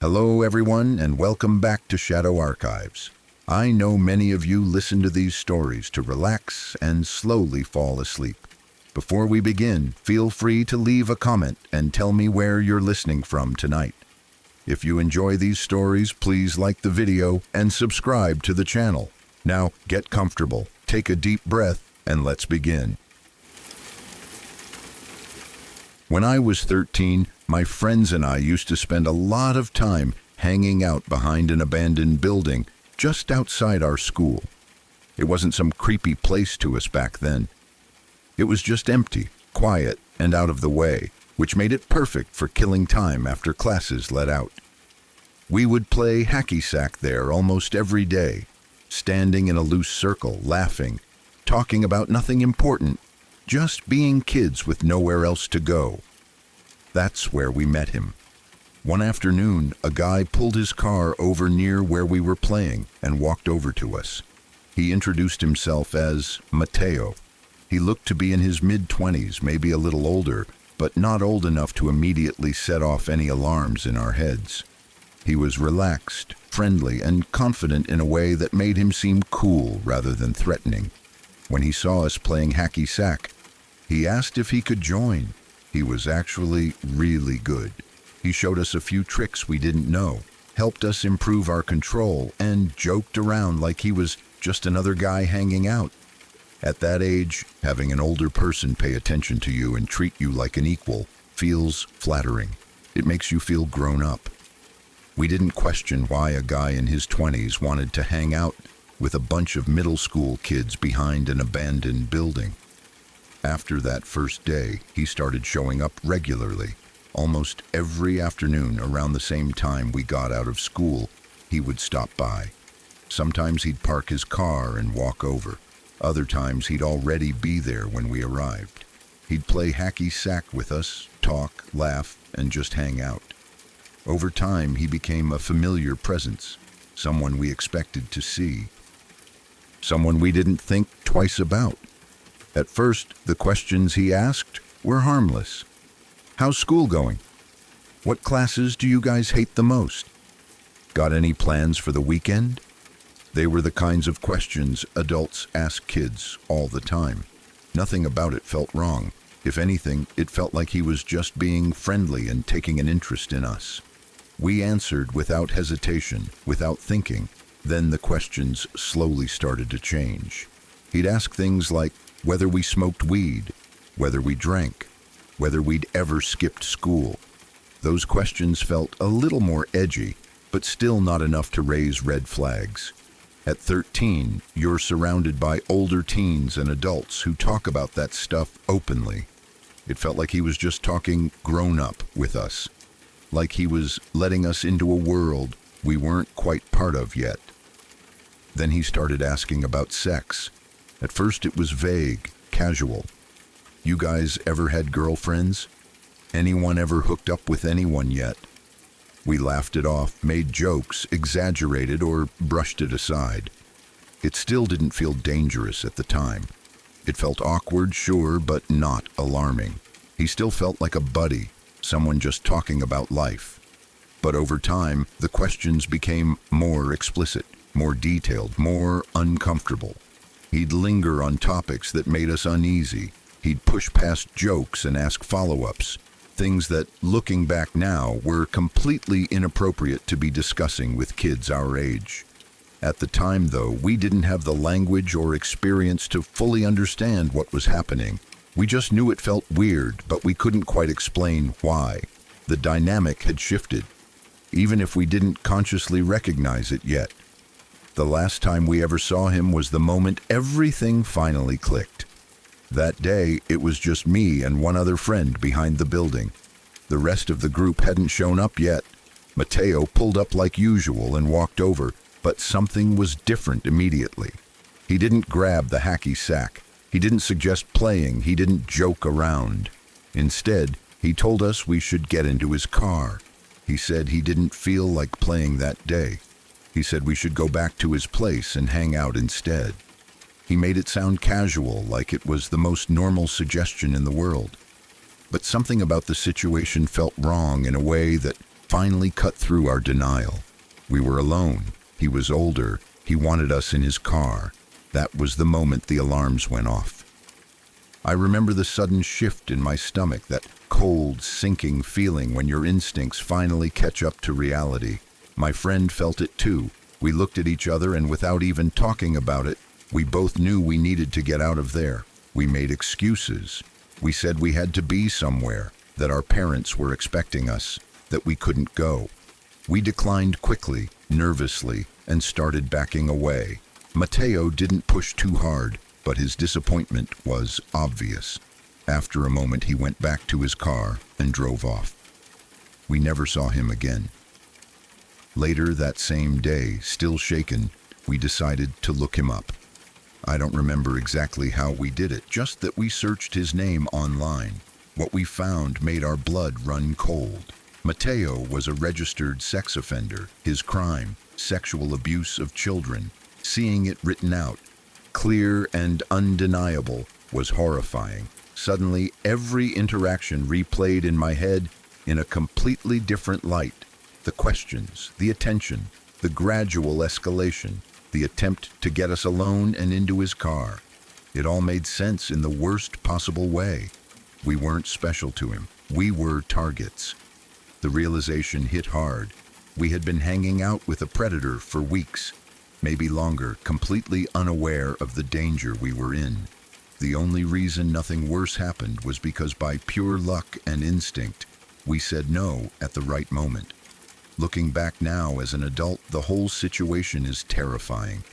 Hello, everyone, and welcome back to Shadow Archives. I know many of you listen to these stories to relax and slowly fall asleep. Before we begin, feel free to leave a comment and tell me where you're listening from tonight. If you enjoy these stories, please like the video and subscribe to the channel. Now, get comfortable, take a deep breath, and let's begin. When I was 13, my friends and I used to spend a lot of time hanging out behind an abandoned building just outside our school. It wasn't some creepy place to us back then. It was just empty, quiet, and out of the way, which made it perfect for killing time after classes let out. We would play hacky sack there almost every day, standing in a loose circle, laughing, talking about nothing important, just being kids with nowhere else to go. That's where we met him. One afternoon, a guy pulled his car over near where we were playing and walked over to us. He introduced himself as Mateo. He looked to be in his mid-20s, maybe a little older, but not old enough to immediately set off any alarms in our heads. He was relaxed, friendly, and confident in a way that made him seem cool rather than threatening. When he saw us playing hacky sack, he asked if he could join. He was actually really good. He showed us a few tricks we didn't know, helped us improve our control, and joked around like he was just another guy hanging out. At that age, having an older person pay attention to you and treat you like an equal feels flattering. It makes you feel grown up. We didn't question why a guy in his 20s wanted to hang out with a bunch of middle school kids behind an abandoned building. After that first day, he started showing up regularly. Almost every afternoon around the same time we got out of school, he would stop by. Sometimes he'd park his car and walk over. Other times he'd already be there when we arrived. He'd play hacky sack with us, talk, laugh, and just hang out. Over time, he became a familiar presence, someone we expected to see. Someone we didn't think twice about. At first, the questions he asked were harmless. How's school going? What classes do you guys hate the most? Got any plans for the weekend? They were the kinds of questions adults ask kids all the time. Nothing about it felt wrong. If anything, it felt like he was just being friendly and taking an interest in us. We answered without hesitation, without thinking. Then the questions slowly started to change. He'd ask things like whether we smoked weed, whether we drank, whether we'd ever skipped school. Those questions felt a little more edgy, but still not enough to raise red flags. At 13, you're surrounded by older teens and adults who talk about that stuff openly. It felt like he was just talking grown up with us, like he was letting us into a world we weren't quite part of yet. Then he started asking about sex. At first it was vague, casual. You guys ever had girlfriends? Anyone ever hooked up with anyone yet? We laughed it off, made jokes, exaggerated, or brushed it aside. It still didn't feel dangerous at the time. It felt awkward, sure, but not alarming. He still felt like a buddy, someone just talking about life. But over time, the questions became more explicit, more detailed, more uncomfortable. He'd linger on topics that made us uneasy. He'd push past jokes and ask follow-ups, things that, looking back now, were completely inappropriate to be discussing with kids our age. At the time, though, we didn't have the language or experience to fully understand what was happening. We just knew it felt weird, but we couldn't quite explain why. The dynamic had shifted, even if we didn't consciously recognize it yet. The last time we ever saw him was the moment everything finally clicked. That day, it was just me and one other friend behind the building. The rest of the group hadn't shown up yet. Mateo pulled up like usual and walked over, but something was different immediately. He didn't grab the hacky sack. He didn't suggest playing. He didn't joke around. Instead, he told us we should get into his car. He said he didn't feel like playing that day. He said we should go back to his place and hang out instead. He made it sound casual, like it was the most normal suggestion in the world. But something about the situation felt wrong in a way that finally cut through our denial. We were alone. He was older. He wanted us in his car. That was the moment the alarms went off. I remember the sudden shift in my stomach, that cold, sinking feeling when your instincts finally catch up to reality. My friend felt it too. We looked at each other, and without even talking about it, we both knew we needed to get out of there. We made excuses. We said we had to be somewhere, that our parents were expecting us, that we couldn't go. We declined quickly, nervously, and started backing away. Mateo didn't push too hard, but his disappointment was obvious. After a moment, he went back to his car and drove off. We never saw him again. Later that same day, still shaken, we decided to look him up. I don't remember exactly how we did it, just that we searched his name online. What we found made our blood run cold. Mateo was a registered sex offender. His crime, sexual abuse of children. Seeing it written out, clear and undeniable, was horrifying. Suddenly, every interaction replayed in my head in a completely different light. The questions, the attention, the gradual escalation, the attempt to get us alone and into his car. It all made sense in the worst possible way. We weren't special to him. We were targets. The realization hit hard. We had been hanging out with a predator for weeks, maybe longer, completely unaware of the danger we were in. The only reason nothing worse happened was because by pure luck and instinct, we said no at the right moment. Looking back now as an adult, the whole situation is terrifying.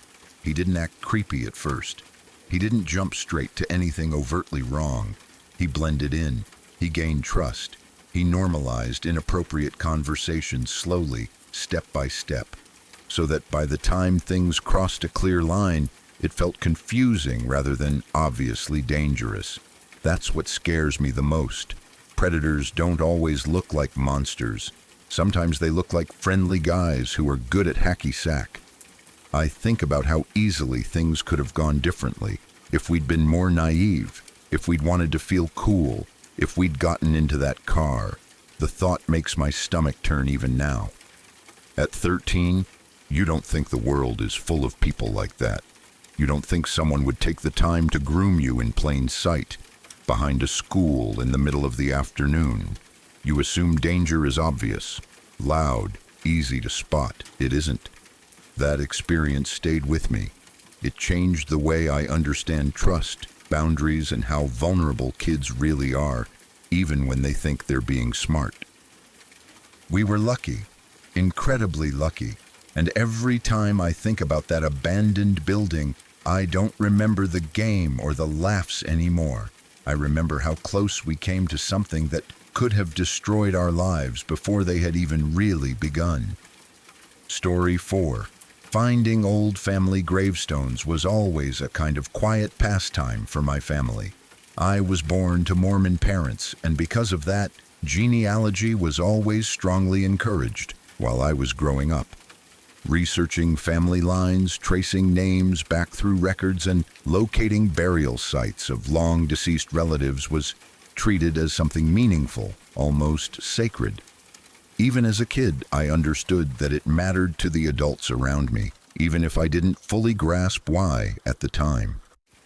He didn't act creepy at first. He didn't jump straight to anything overtly wrong. He blended in. He gained trust. He normalized inappropriate conversations slowly, step by step, so that by the time things crossed a clear line, it felt confusing rather than obviously dangerous. That's what scares me the most. Predators don't always look like monsters. Sometimes they look like friendly guys who are good at hacky sack. I think about how easily things could have gone differently if we'd been more naive, if we'd wanted to feel cool, if we'd gotten into that car. The thought makes my stomach turn even now. At 13, you don't think the world is full of people like that. You don't think someone would take the time to groom you in plain sight, behind a school in the middle of the afternoon. You assume danger is obvious, loud, easy to spot. It isn't. That experience stayed with me. It changed the way I understand trust, boundaries, and how vulnerable kids really are, even when they think they're being smart. We were lucky, incredibly lucky, and every time I think about that abandoned building, I don't remember the game or the laughs anymore. I remember how close we came to something that could have destroyed our lives before they had even really begun. Story 4. Finding old family gravestones was always a kind of quiet pastime for my family. I was born to Mormon parents, and because of that, genealogy was always strongly encouraged while I was growing up. Researching family lines, tracing names back through records, and locating burial sites of long-deceased relatives was treated as something meaningful, almost sacred. Even as a kid, I understood that it mattered to the adults around me, even if I didn't fully grasp why at the time.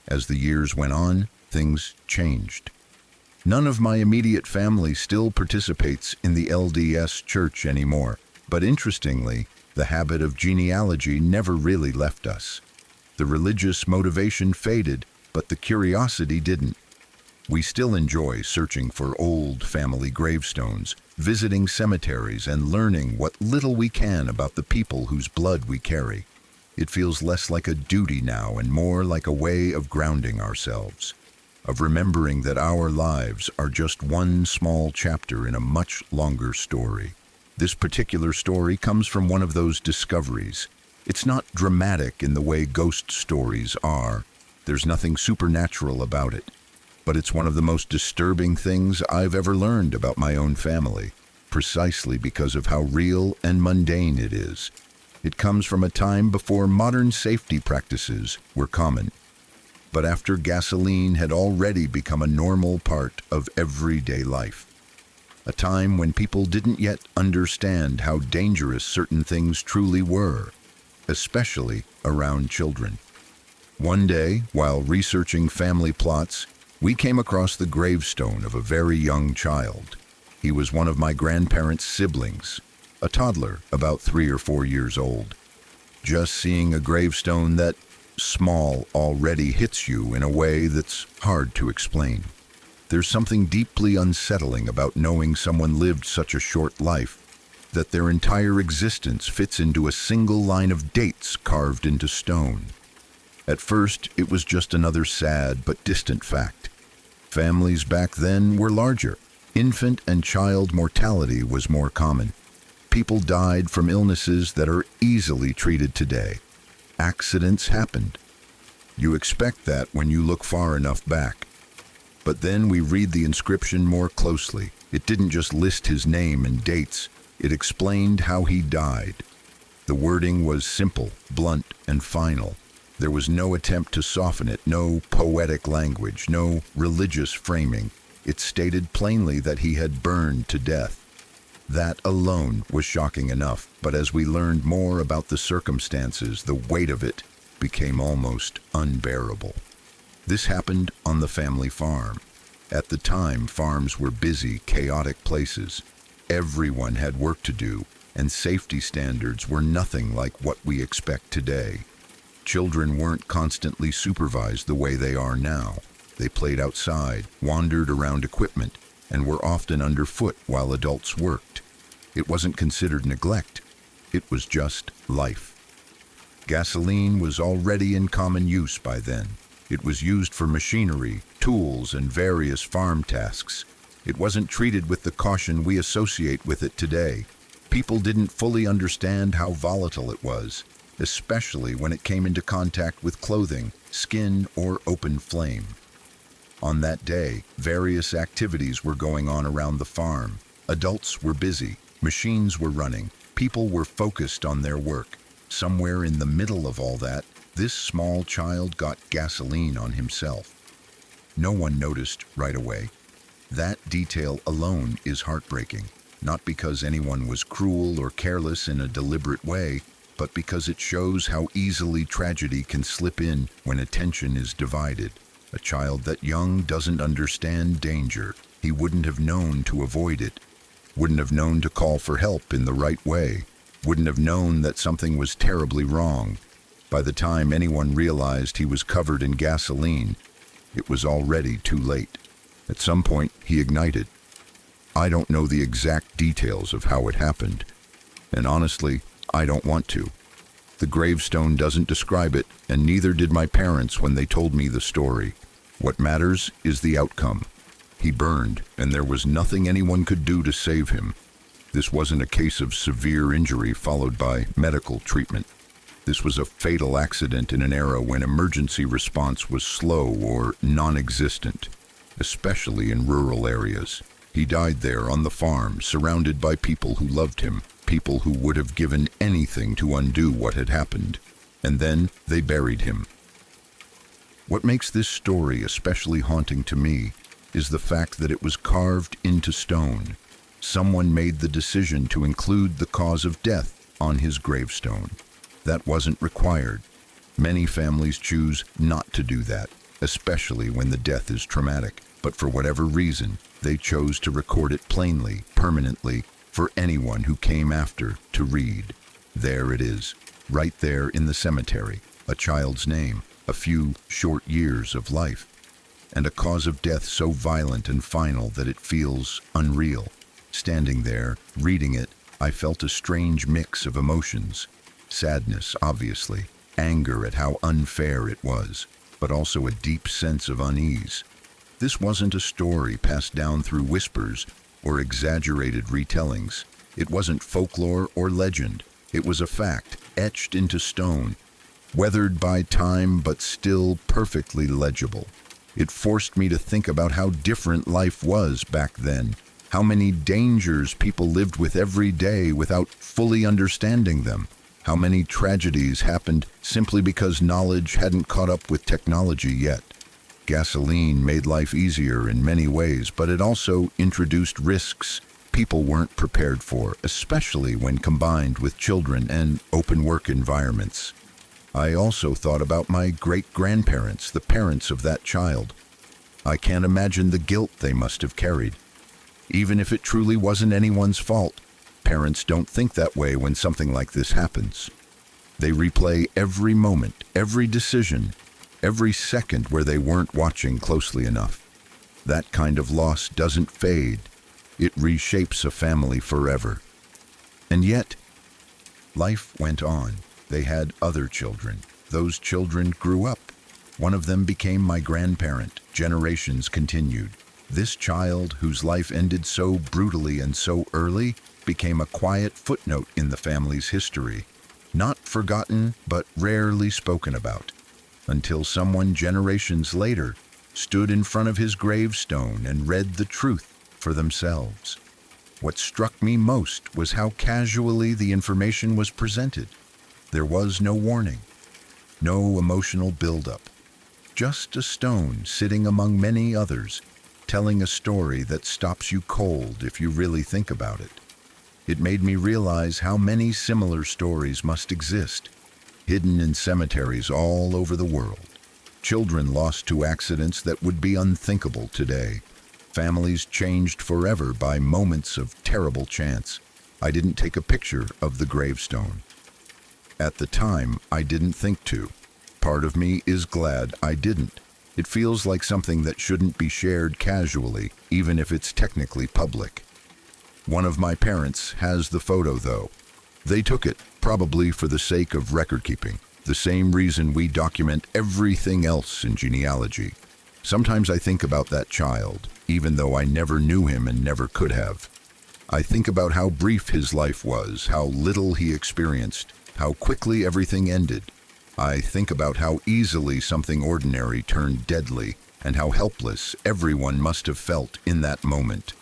As the years went on, things changed. None of my immediate family still participates in the LDS Church anymore, but interestingly, the habit of genealogy never really left us. The religious motivation faded, but the curiosity didn't. We still enjoy searching for old family gravestones, visiting cemeteries, and learning what little we can about the people whose blood we carry. It feels less like a duty now and more like a way of grounding ourselves, of remembering that our lives are just one small chapter in a much longer story. This particular story comes from one of those discoveries. It's not dramatic in the way ghost stories are. There's nothing supernatural about it. But it's one of the most disturbing things I've ever learned about my own family, precisely because of how real and mundane it is. It comes from a time before modern safety practices were common, but after gasoline had already become a normal part of everyday life. a time when people didn't yet understand how dangerous certain things truly were, especially around children. One day, while researching family plots, we came across the gravestone of a very young child. He was one of my grandparents' siblings, a toddler about 3 or 4 years old. Just seeing a gravestone that small already hits you in a way that's hard to explain. There's something deeply unsettling about knowing someone lived such a short life, that their entire existence fits into a single line of dates carved into stone. At first, it was just another sad but distant fact. Families back then were larger. Infant and child mortality was more common. People died from illnesses that are easily treated today. Accidents happened. You expect that when you look far enough back. But then we read the inscription more closely. It didn't just list his name and dates, it explained how he died. The wording was simple, blunt, and final. There was no attempt to soften it, no poetic language, no religious framing. It stated plainly that he had burned to death. That alone was shocking enough, but as we learned more about the circumstances, the weight of it became almost unbearable. This happened on the family farm. At the time, farms were busy, chaotic places. Everyone had work to do, and safety standards were nothing like what we expect today. Children weren't constantly supervised the way they are now. They played outside, wandered around equipment, and were often underfoot while adults worked. It wasn't considered neglect. It was just life. Gasoline was already in common use by then. It was used for machinery, tools, and various farm tasks. It wasn't treated with the caution we associate with it today. People didn't fully understand how volatile it was, especially when it came into contact with clothing, skin, or open flame. On that day, various activities were going on around the farm. Adults were busy, machines were running, people were focused on their work. Somewhere in the middle of all that, this small child got gasoline on himself. No one noticed right away. That detail alone is heartbreaking, not because anyone was cruel or careless in a deliberate way, but because it shows how easily tragedy can slip in when attention is divided. A child that young doesn't understand danger. He wouldn't have known to avoid it, wouldn't have known to call for help in the right way, wouldn't have known that something was terribly wrong. By the time anyone realized he was covered in gasoline, it was already too late. At some point, he ignited. I don't know the exact details of how it happened, and honestly, I don't want to. The gravestone doesn't describe it, and neither did my parents when they told me the story. What matters is the outcome. He burned, and there was nothing anyone could do to save him. This wasn't a case of severe injury followed by medical treatment. This was a fatal accident in an era when emergency response was slow or non-existent, especially in rural areas. He died there on the farm, surrounded by people who loved him, people who would have given anything to undo what had happened. And then they buried him. What makes this story especially haunting to me is the fact that it was carved into stone. Someone made the decision to include the cause of death on his gravestone. That wasn't required. Many families choose not to do that, especially when the death is traumatic. But for whatever reason, they chose to record it plainly, permanently, for anyone who came after to read. There it is, right there in the cemetery, a child's name, a few short years of life, and a cause of death so violent and final that it feels unreal. Standing there, reading it, I felt a strange mix of emotions. Sadness, obviously, anger at how unfair it was, but also a deep sense of unease. This wasn't a story passed down through whispers or exaggerated retellings. It wasn't folklore or legend. It was a fact, etched into stone, weathered by time but still perfectly legible. It forced me to think about how different life was back then, how many dangers people lived with every day without fully understanding them, how many tragedies happened simply because knowledge hadn't caught up with technology yet. gasoline made life easier in many ways, but it also introduced risks people weren't prepared for, especially when combined with children and open work environments. I also thought about my great-grandparents, the parents of that child. I can't imagine the guilt they must have carried. Even if it truly wasn't anyone's fault, parents don't think that way when something like this happens. They replay every moment, every decision, every second where they weren't watching closely enough. That kind of loss doesn't fade. It reshapes a family forever. And yet, life went on. They had other children. Those children grew up. One of them became my grandparent. Generations continued. This child, whose life ended so brutally and so early, became a quiet footnote in the family's history. Not forgotten, but rarely spoken about, until someone generations later stood in front of his gravestone and read the truth for themselves. What struck me most was how casually the information was presented. There was no warning, no emotional buildup, just a stone sitting among many others, telling a story that stops you cold if you really think about it. It made me realize how many similar stories must exist, hidden in cemeteries all over the world. Children lost to accidents that would be unthinkable today. Families changed forever by moments of terrible chance. I didn't take a picture of the gravestone. At the time, I didn't think to. Part of me is glad I didn't. It feels like something that shouldn't be shared casually, even if it's technically public. One of my parents has the photo, though. They took it, probably for the sake of record-keeping, the same reason we document everything else in genealogy. Sometimes I think about that child, even though I never knew him and never could have. I think about how brief his life was, how little he experienced, how quickly everything ended. I think about how easily something ordinary turned deadly, and how helpless everyone must have felt in that moment.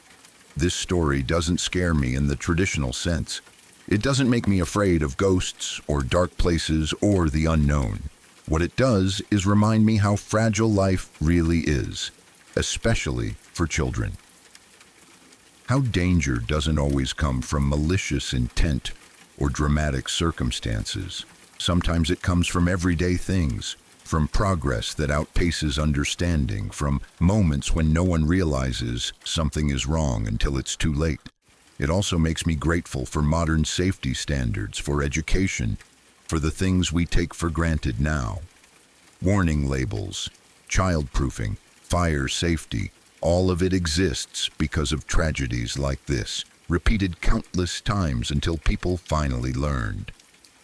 This story doesn't scare me in the traditional sense. It doesn't make me afraid of ghosts or dark places or the unknown. What it does is remind me how fragile life really is, especially for children. How danger doesn't always come from malicious intent or dramatic circumstances. Sometimes it comes from everyday things, from progress that outpaces understanding, from moments when no one realizes something is wrong until it's too late. It also makes me grateful for modern safety standards, for education, for the things we take for granted now. Warning labels, childproofing, fire safety, all of it exists because of tragedies like this, repeated countless times until people finally learned.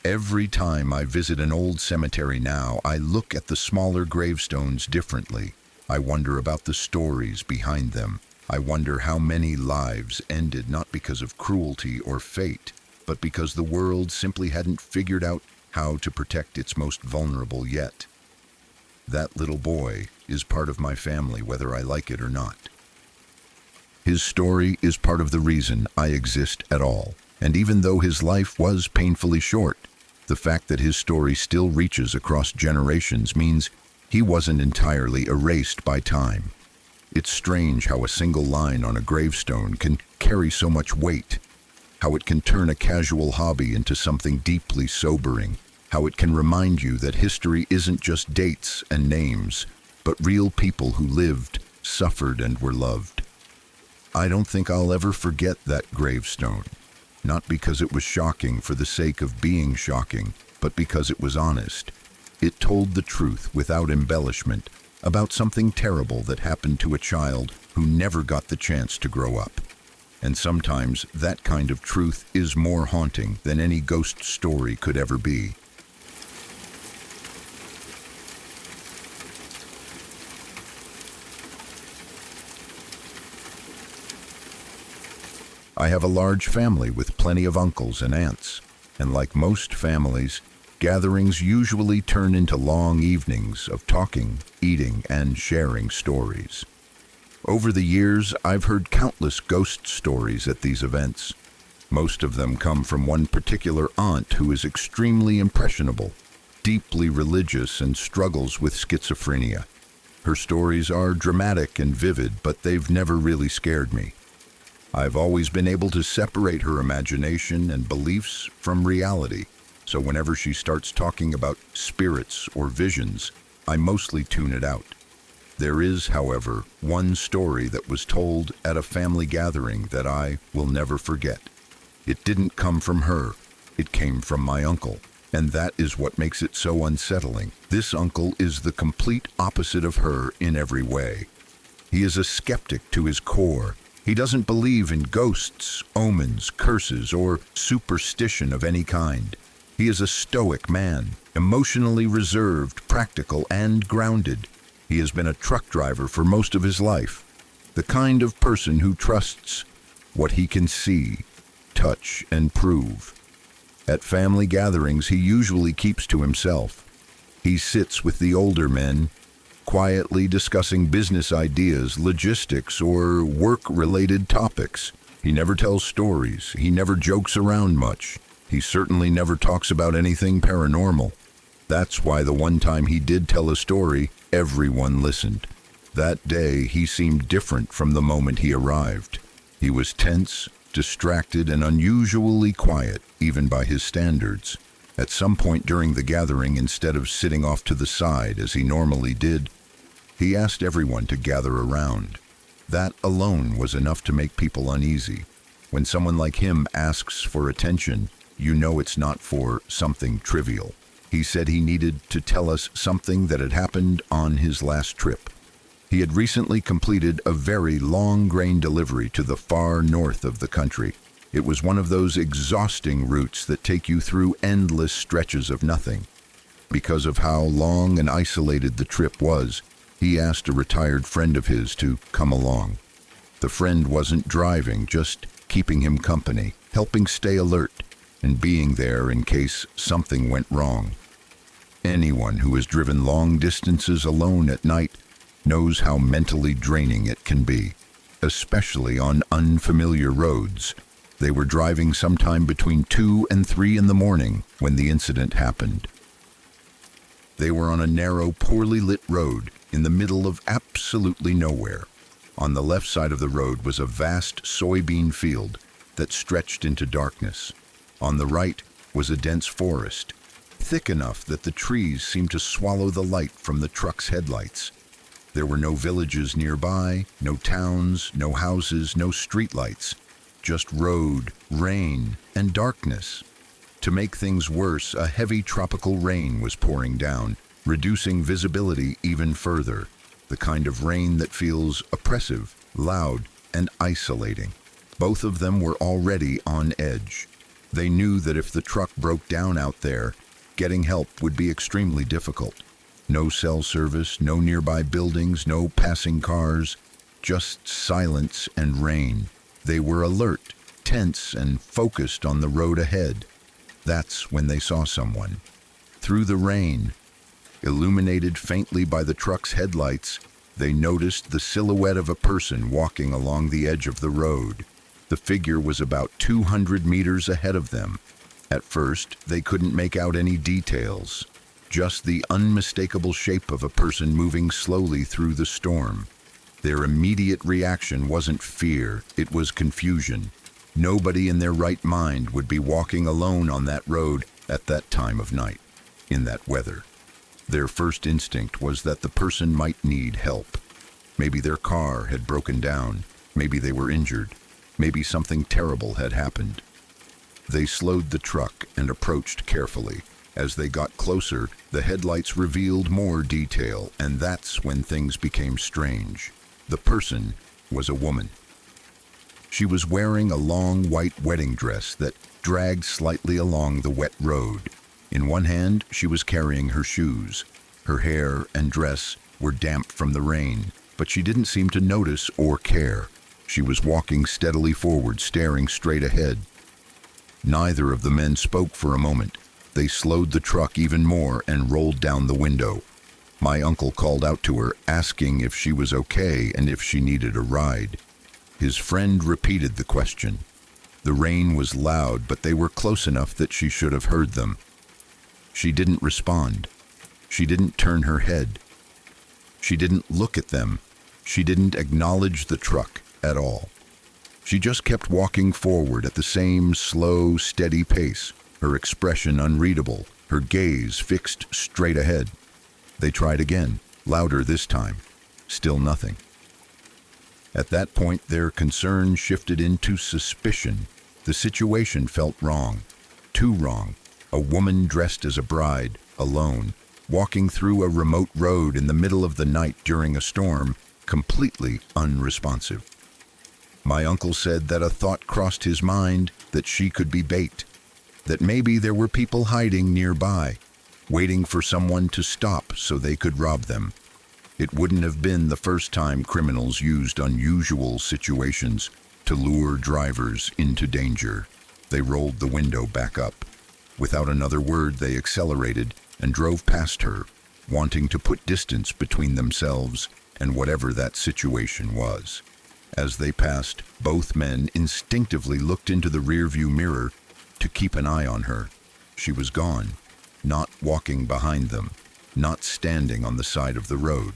Every time I visit an old cemetery now, I look at the smaller gravestones differently. I wonder about the stories behind them. I wonder how many lives ended not because of cruelty or fate, but because the world simply hadn't figured out how to protect its most vulnerable yet. That little boy is part of my family, whether I like it or not. His story is part of the reason I exist at all. And even though his life was painfully short, the fact that his story still reaches across generations means he wasn't entirely erased by time. It's strange how a single line on a gravestone can carry so much weight, how it can turn a casual hobby into something deeply sobering, how it can remind you that history isn't just dates and names, but real people who lived, suffered, and were loved. I don't think I'll ever forget that gravestone. Not because it was shocking for the sake of being shocking, but because it was honest. It told the truth without embellishment about something terrible that happened to a child who never got the chance to grow up. And sometimes that kind of truth is more haunting than any ghost story could ever be. I have a large family with plenty of uncles and aunts, and like most families, gatherings usually turn into long evenings of talking, eating, and sharing stories. Over the years, I've heard countless ghost stories at these events. Most of them come from one particular aunt who is extremely impressionable, deeply religious, and struggles with schizophrenia. Her stories are dramatic and vivid, but they've never really scared me. I've always been able to separate her imagination and beliefs from reality, so whenever she starts talking about spirits or visions, I mostly tune it out. There is, however, one story that was told at a family gathering that I will never forget. It didn't come from her, it came from my uncle, and that is what makes it so unsettling. This uncle is the complete opposite of her in every way. He is a skeptic to his core. He doesn't believe in ghosts, omens, curses, or superstition of any kind. He is a stoic man, emotionally reserved, practical, and grounded. He has been a truck driver for most of his life, the kind of person who trusts what he can see, touch, and prove. At family gatherings, he usually keeps to himself. He sits with the older men, quietly discussing business ideas, logistics, or work-related topics. He never tells stories. He never jokes around much. He certainly never talks about anything paranormal. That's why the one time he did tell a story, everyone listened. That day, he seemed different from the moment he arrived. He was tense, distracted, and unusually quiet, even by his standards. At some point during the gathering, instead of sitting off to the side as he normally did, he asked everyone to gather around. That alone was enough to make people uneasy. When someone like him asks for attention, you know it's not for something trivial. He said he needed to tell us something that had happened on his last trip. He had recently completed a very long grain delivery to the far north of the country. It was one of those exhausting routes that take you through endless stretches of nothing. Because of how long and isolated the trip was, he asked a retired friend of his to come along. The friend wasn't driving, just keeping him company, helping stay alert, and being there in case something went wrong. Anyone who has driven long distances alone at night knows how mentally draining it can be, especially on unfamiliar roads. They were driving sometime between 2 and 3 in the morning when the incident happened. They were on a narrow, poorly lit road in the middle of absolutely nowhere. On the left side of the road was a vast soybean field that stretched into darkness. On the right was a dense forest, thick enough that the trees seemed to swallow the light from the truck's headlights. There were no villages nearby, no towns, no houses, no streetlights, just road, rain, and darkness. To make things worse, a heavy tropical rain was pouring down, reducing visibility even further, the kind of rain that feels oppressive, loud, and isolating. Both of them were already on edge. They knew that if the truck broke down out there, getting help would be extremely difficult. No cell service, no nearby buildings, no passing cars, just silence and rain. They were alert, tense, and focused on the road ahead. That's when they saw someone. Through the rain, illuminated faintly by the truck's headlights, they noticed the silhouette of a person walking along the edge of the road. The figure was about 200 meters ahead of them. At first, they couldn't make out any details, just the unmistakable shape of a person moving slowly through the storm. Their immediate reaction wasn't fear, it was confusion. Nobody in their right mind would be walking alone on that road at that time of night, in that weather. Their first instinct was that the person might need help. Maybe their car had broken down, maybe they were injured, maybe something terrible had happened. They slowed the truck and approached carefully. As they got closer, the headlights revealed more detail, and that's when things became strange. The person was a woman. She was wearing a long white wedding dress that dragged slightly along the wet road. In one hand, she was carrying her shoes. Her hair and dress were damp from the rain, but she didn't seem to notice or care. She was walking steadily forward, staring straight ahead. Neither of the men spoke for a moment. They slowed the truck even more and rolled down the window. My uncle called out to her, asking if she was okay and if she needed a ride. His friend repeated the question. The rain was loud, but they were close enough that she should have heard them. She didn't respond. She didn't turn her head. She didn't look at them. She didn't acknowledge the truck at all. She just kept walking forward at the same slow, steady pace, her expression unreadable, her gaze fixed straight ahead. They tried again, louder this time. Still nothing. At that point, their concern shifted into suspicion. The situation felt wrong. Too wrong. A woman dressed as a bride, alone, walking through a remote road in the middle of the night during a storm, completely unresponsive. My uncle said that a thought crossed his mind that she could be bait, that maybe there were people hiding nearby, waiting for someone to stop so they could rob them. It wouldn't have been the first time criminals used unusual situations to lure drivers into danger. They rolled the window back up. Without another word, they accelerated and drove past her, wanting to put distance between themselves and whatever that situation was. As they passed, both men instinctively looked into the rearview mirror to keep an eye on her. She was gone, not walking behind them, not standing on the side of the road,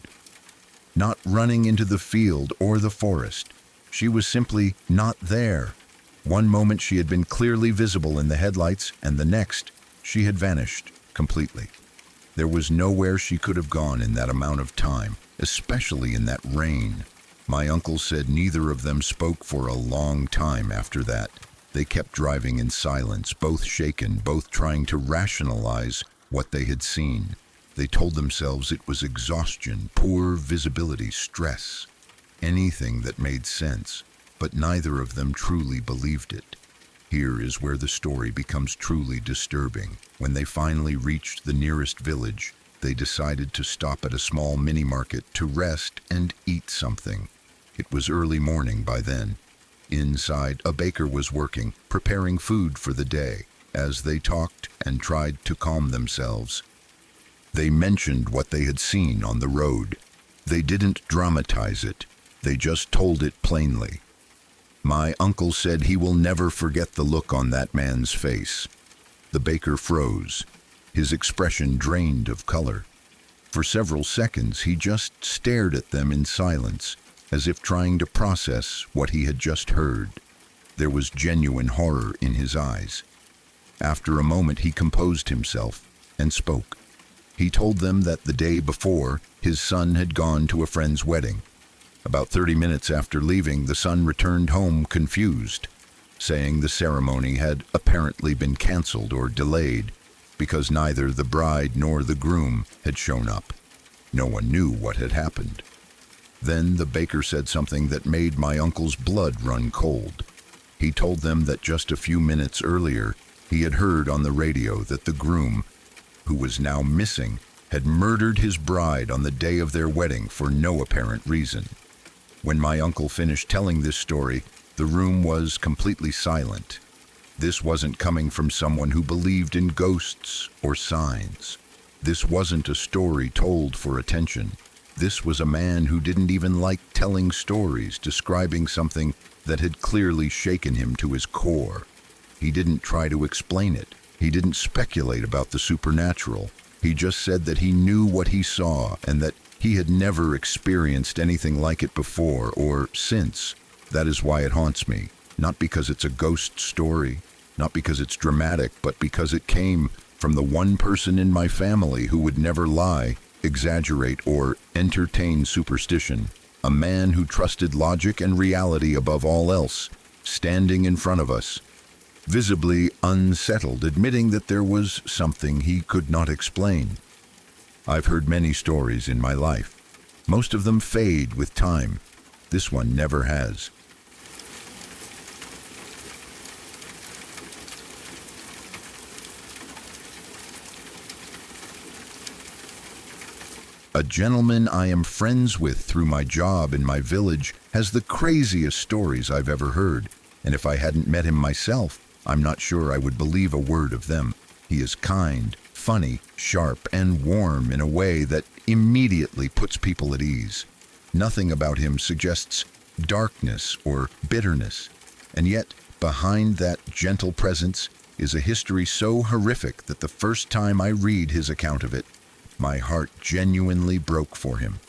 not running into the field or the forest. She was simply not there. One moment she had been clearly visible in the headlights, and the next, she had vanished completely. There was nowhere she could have gone in that amount of time, especially in that rain. My uncle said neither of them spoke for a long time after that. They kept driving in silence, both shaken, both trying to rationalize what they had seen. They told themselves it was exhaustion, poor visibility, stress, anything that made sense, but neither of them truly believed it. Here is where the story becomes truly disturbing. When they finally reached the nearest village, they decided to stop at a small mini-market to rest and eat something. It was early morning by then. Inside, a baker was working, preparing food for the day. As they talked and tried to calm themselves, they mentioned what they had seen on the road. They didn't dramatize it. They just told it plainly. My uncle said he will never forget the look on that man's face. The baker froze, his expression drained of color. For several seconds, he just stared at them in silence, as if trying to process what he had just heard. There was genuine horror in his eyes. After a moment, he composed himself and spoke. He told them that the day before, his son had gone to a friend's wedding. About 30 minutes after leaving, the son returned home confused, saying the ceremony had apparently been canceled or delayed because neither the bride nor the groom had shown up. No one knew what had happened. Then the baker said something that made my uncle's blood run cold. He told them that just a few minutes earlier, he had heard on the radio that the groom, who was now missing, had murdered his bride on the day of their wedding for no apparent reason. When my uncle finished telling this story, the room was completely silent. This wasn't coming from someone who believed in ghosts or signs. This wasn't a story told for attention. This was a man who didn't even like telling stories, describing something that had clearly shaken him to his core. He didn't try to explain it. He didn't speculate about the supernatural. He just said that he knew what he saw and that he had never experienced anything like it before or since. That is why it haunts me. Not because it's a ghost story, not because it's dramatic, but because it came from the one person in my family who would never lie, exaggerate, or entertain superstition. A man who trusted logic and reality above all else, standing in front of us, visibly unsettled, admitting that there was something he could not explain. I've heard many stories in my life. Most of them fade with time. This one never has. A gentleman I am friends with through my job in my village has the craziest stories I've ever heard, and if I hadn't met him myself, I'm not sure I would believe a word of them. He is kind, funny, sharp, and warm in a way that immediately puts people at ease. Nothing about him suggests darkness or bitterness, and yet behind that gentle presence is a history so horrific that the first time I read his account of it, my heart genuinely broke for him.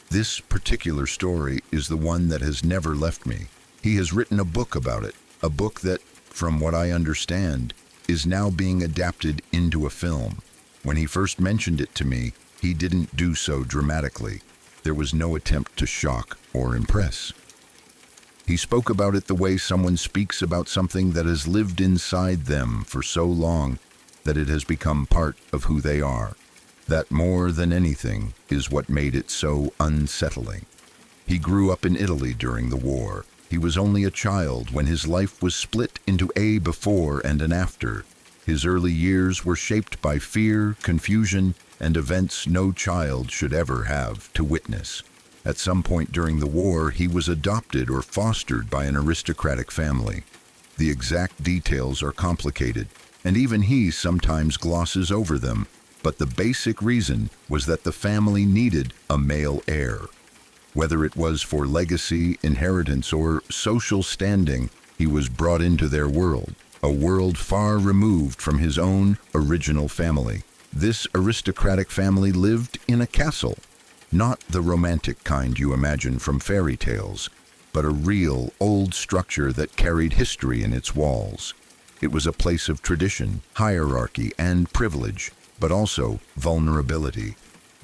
This particular story is the one that has never left me. He has written a book about it, a book that, from what I understand, is now being adapted into a film. When he first mentioned it to me, he didn't do so dramatically. There was no attempt to shock or impress. He spoke about it the way someone speaks about something that has lived inside them for so long that it has become part of who they are. That, more than anything, is what made it so unsettling. He grew up in Italy during the war. He was only a child when his life was split into a before and an after. His early years were shaped by fear, confusion, and events no child should ever have to witness. At some point during the war, he was adopted or fostered by an aristocratic family. The exact details are complicated, and even he sometimes glosses over them, but the basic reason was that the family needed a male heir. Whether it was for legacy, inheritance, or social standing, he was brought into their world, a world far removed from his own original family. This aristocratic family lived in a castle, not the romantic kind you imagine from fairy tales, but a real, old structure that carried history in its walls. It was a place of tradition, hierarchy, and privilege, but also vulnerability.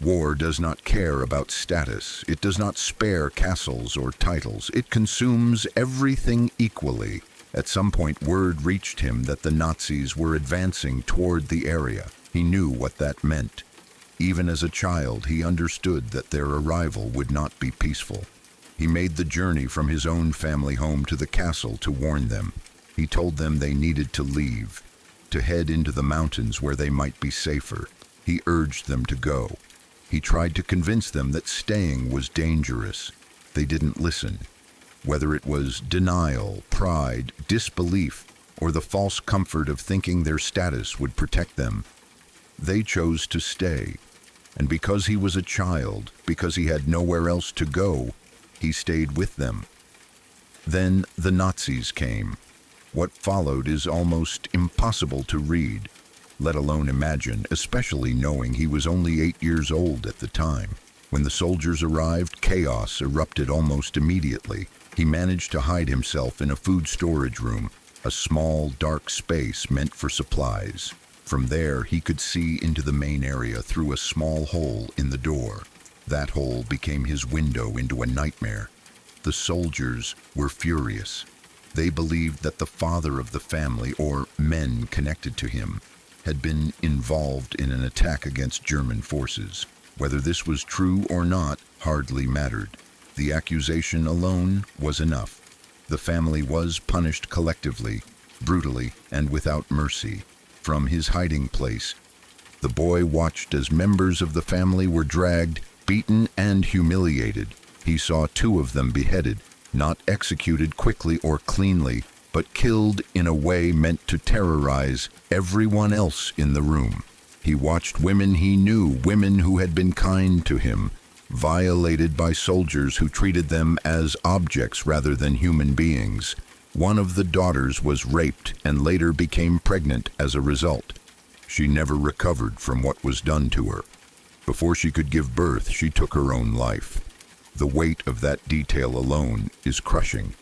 War does not care about status. It does not spare castles or titles. It consumes everything equally. At some point, word reached him that the Nazis were advancing toward the area. He knew what that meant. Even as a child, he understood that their arrival would not be peaceful. He made the journey from his own family home to the castle to warn them. He told them they needed to leave, to head into the mountains where they might be safer. He urged them to go. He tried to convince them that staying was dangerous. They didn't listen. Whether it was denial, pride, disbelief, or the false comfort of thinking their status would protect them, they chose to stay. And because he was a child, because he had nowhere else to go, he stayed with them. Then the Nazis came. What followed is almost impossible to read, let alone imagine, especially knowing he was only 8 years old at the time. When the soldiers arrived, chaos erupted almost immediately. He managed to hide himself in a food storage room, a small, dark space meant for supplies. From there, he could see into the main area through a small hole in the door. That hole became his window into a nightmare. The soldiers were furious. They believed that the father of the family, or men connected to him, had been involved in an attack against German forces. Whether this was true or not hardly mattered. The accusation alone was enough. The family was punished collectively, brutally, and without mercy. From his hiding place, the boy watched as members of the family were dragged, beaten, and humiliated. He saw 2 of them beheaded, not executed quickly or cleanly, but killed in a way meant to terrorize everyone else in the room. He watched women he knew, women who had been kind to him, violated by soldiers who treated them as objects rather than human beings. One of the daughters was raped and later became pregnant as a result. She never recovered from what was done to her. Before she could give birth, she took her own life. The weight of that detail alone is crushing.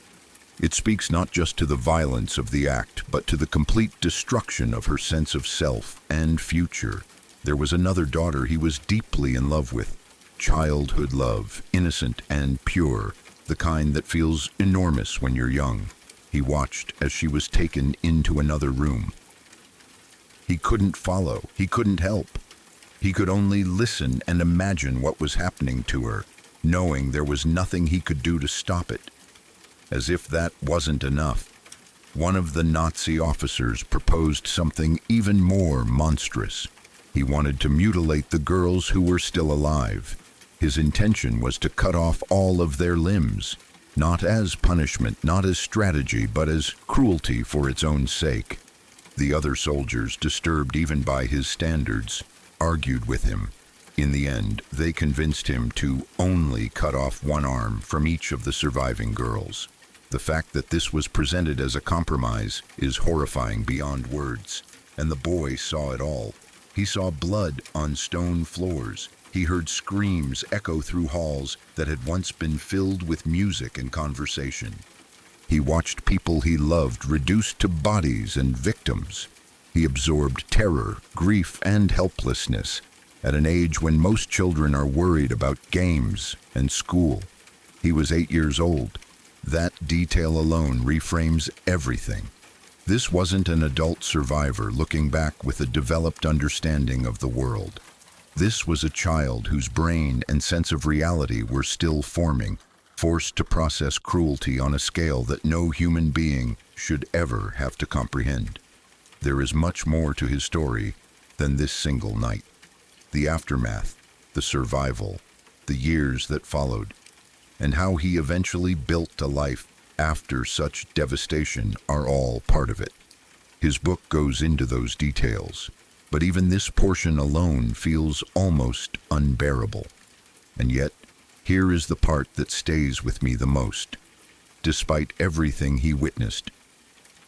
It speaks not just to the violence of the act, but to the complete destruction of her sense of self and future. There was another daughter he was deeply in love with. Childhood love, innocent and pure, the kind that feels enormous when you're young. He watched as she was taken into another room. He couldn't follow. He couldn't help. He could only listen and imagine what was happening to her, knowing there was nothing he could do to stop it. As if that wasn't enough, one of the Nazi officers proposed something even more monstrous. He wanted to mutilate the girls who were still alive. His intention was to cut off all of their limbs, not as punishment, not as strategy, but as cruelty for its own sake. The other soldiers, disturbed even by his standards, argued with him. In the end, they convinced him to only cut off one arm from each of the surviving girls. The fact that this was presented as a compromise is horrifying beyond words, and the boy saw it all. He saw blood on stone floors. He heard screams echo through halls that had once been filled with music and conversation. He watched people he loved reduced to bodies and victims. He absorbed terror, grief, and helplessness at an age when most children are worried about games and school. He was 8 years old. That detail alone reframes everything. This wasn't an adult survivor looking back with a developed understanding of the world. This was a child whose brain and sense of reality were still forming, forced to process cruelty on a scale that no human being should ever have to comprehend. There is much more to his story than this single night. The aftermath, the survival, the years that followed, and how he eventually built a life after such devastation are all part of it. His book goes into those details, but even this portion alone feels almost unbearable. And yet, here is the part that stays with me the most. Despite everything he witnessed,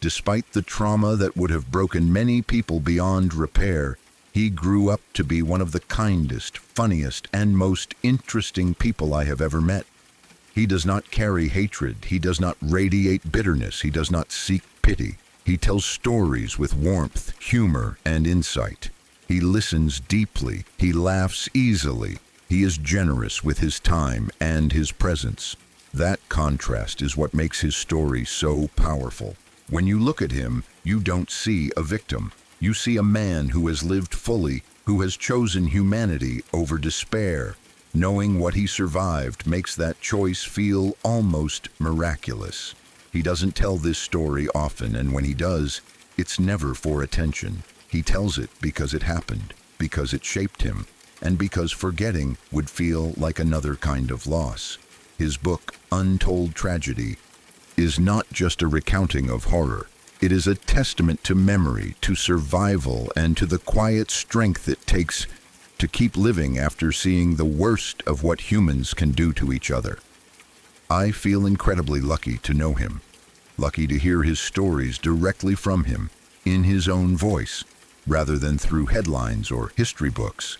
despite the trauma that would have broken many people beyond repair, he grew up to be one of the kindest, funniest, and most interesting people I have ever met. He does not carry hatred. He does not radiate bitterness. He does not seek pity. He tells stories with warmth, humor, and insight. He listens deeply. He laughs easily. He is generous with his time and his presence. That contrast is what makes his story so powerful. When you look at him, you don't see a victim. You see a man who has lived fully, who has chosen humanity over despair. Knowing what he survived makes that choice feel almost miraculous. He doesn't tell this story often, and when he does, it's never for attention. He tells it because it happened, because it shaped him, and because forgetting would feel like another kind of loss. His book, Untold Tragedy, is not just a recounting of horror. It is a testament to memory, to survival, and to the quiet strength it takes to keep living after seeing the worst of what humans can do to each other. I feel incredibly lucky to know him, lucky to hear his stories directly from him, in his own voice, rather than through headlines or history books.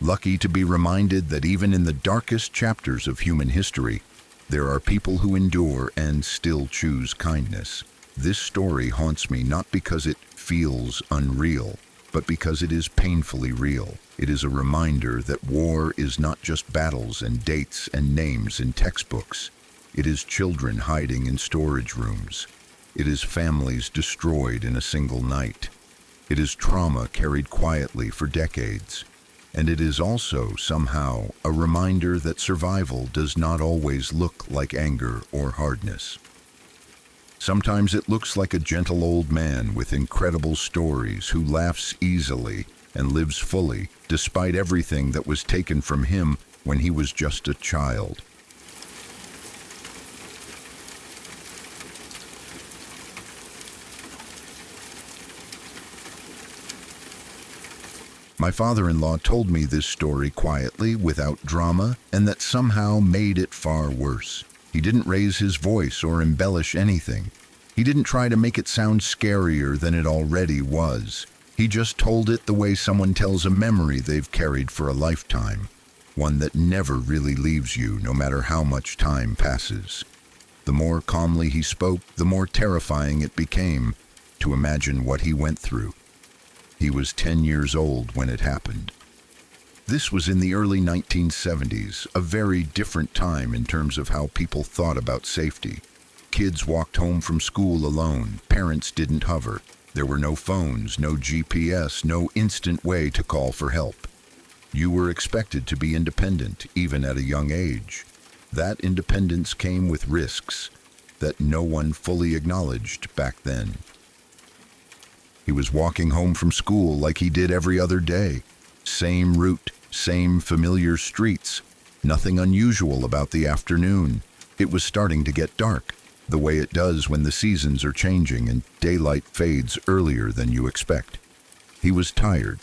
Lucky to be reminded that even in the darkest chapters of human history, there are people who endure and still choose kindness. This story haunts me not because it feels unreal, but because it is painfully real. It is a reminder that war is not just battles and dates and names in textbooks. It is children hiding in storage rooms. It is families destroyed in a single night. It is trauma carried quietly for decades. And it is also, somehow, a reminder that survival does not always look like anger or hardness. Sometimes it looks like a gentle old man with incredible stories who laughs easily and lives fully, despite everything that was taken from him when he was just a child. My father-in-law told me this story quietly, without drama, and that somehow made it far worse. He didn't raise his voice or embellish anything. He didn't try to make it sound scarier than it already was. He just told it the way someone tells a memory they've carried for a lifetime, one that never really leaves you, no matter how much time passes. The more calmly he spoke, the more terrifying it became to imagine what he went through. He was 10 years old when it happened. This was in the early 1970s, a very different time in terms of how people thought about safety. Kids walked home from school alone. Parents didn't hover. There were no phones, no GPS, no instant way to call for help. You were expected to be independent, even at a young age. That independence came with risks that no one fully acknowledged back then. He was walking home from school like he did every other day. Same route, same familiar streets. Nothing unusual about the afternoon. It was starting to get dark, the way it does when the seasons are changing and daylight fades earlier than you expect. He was tired,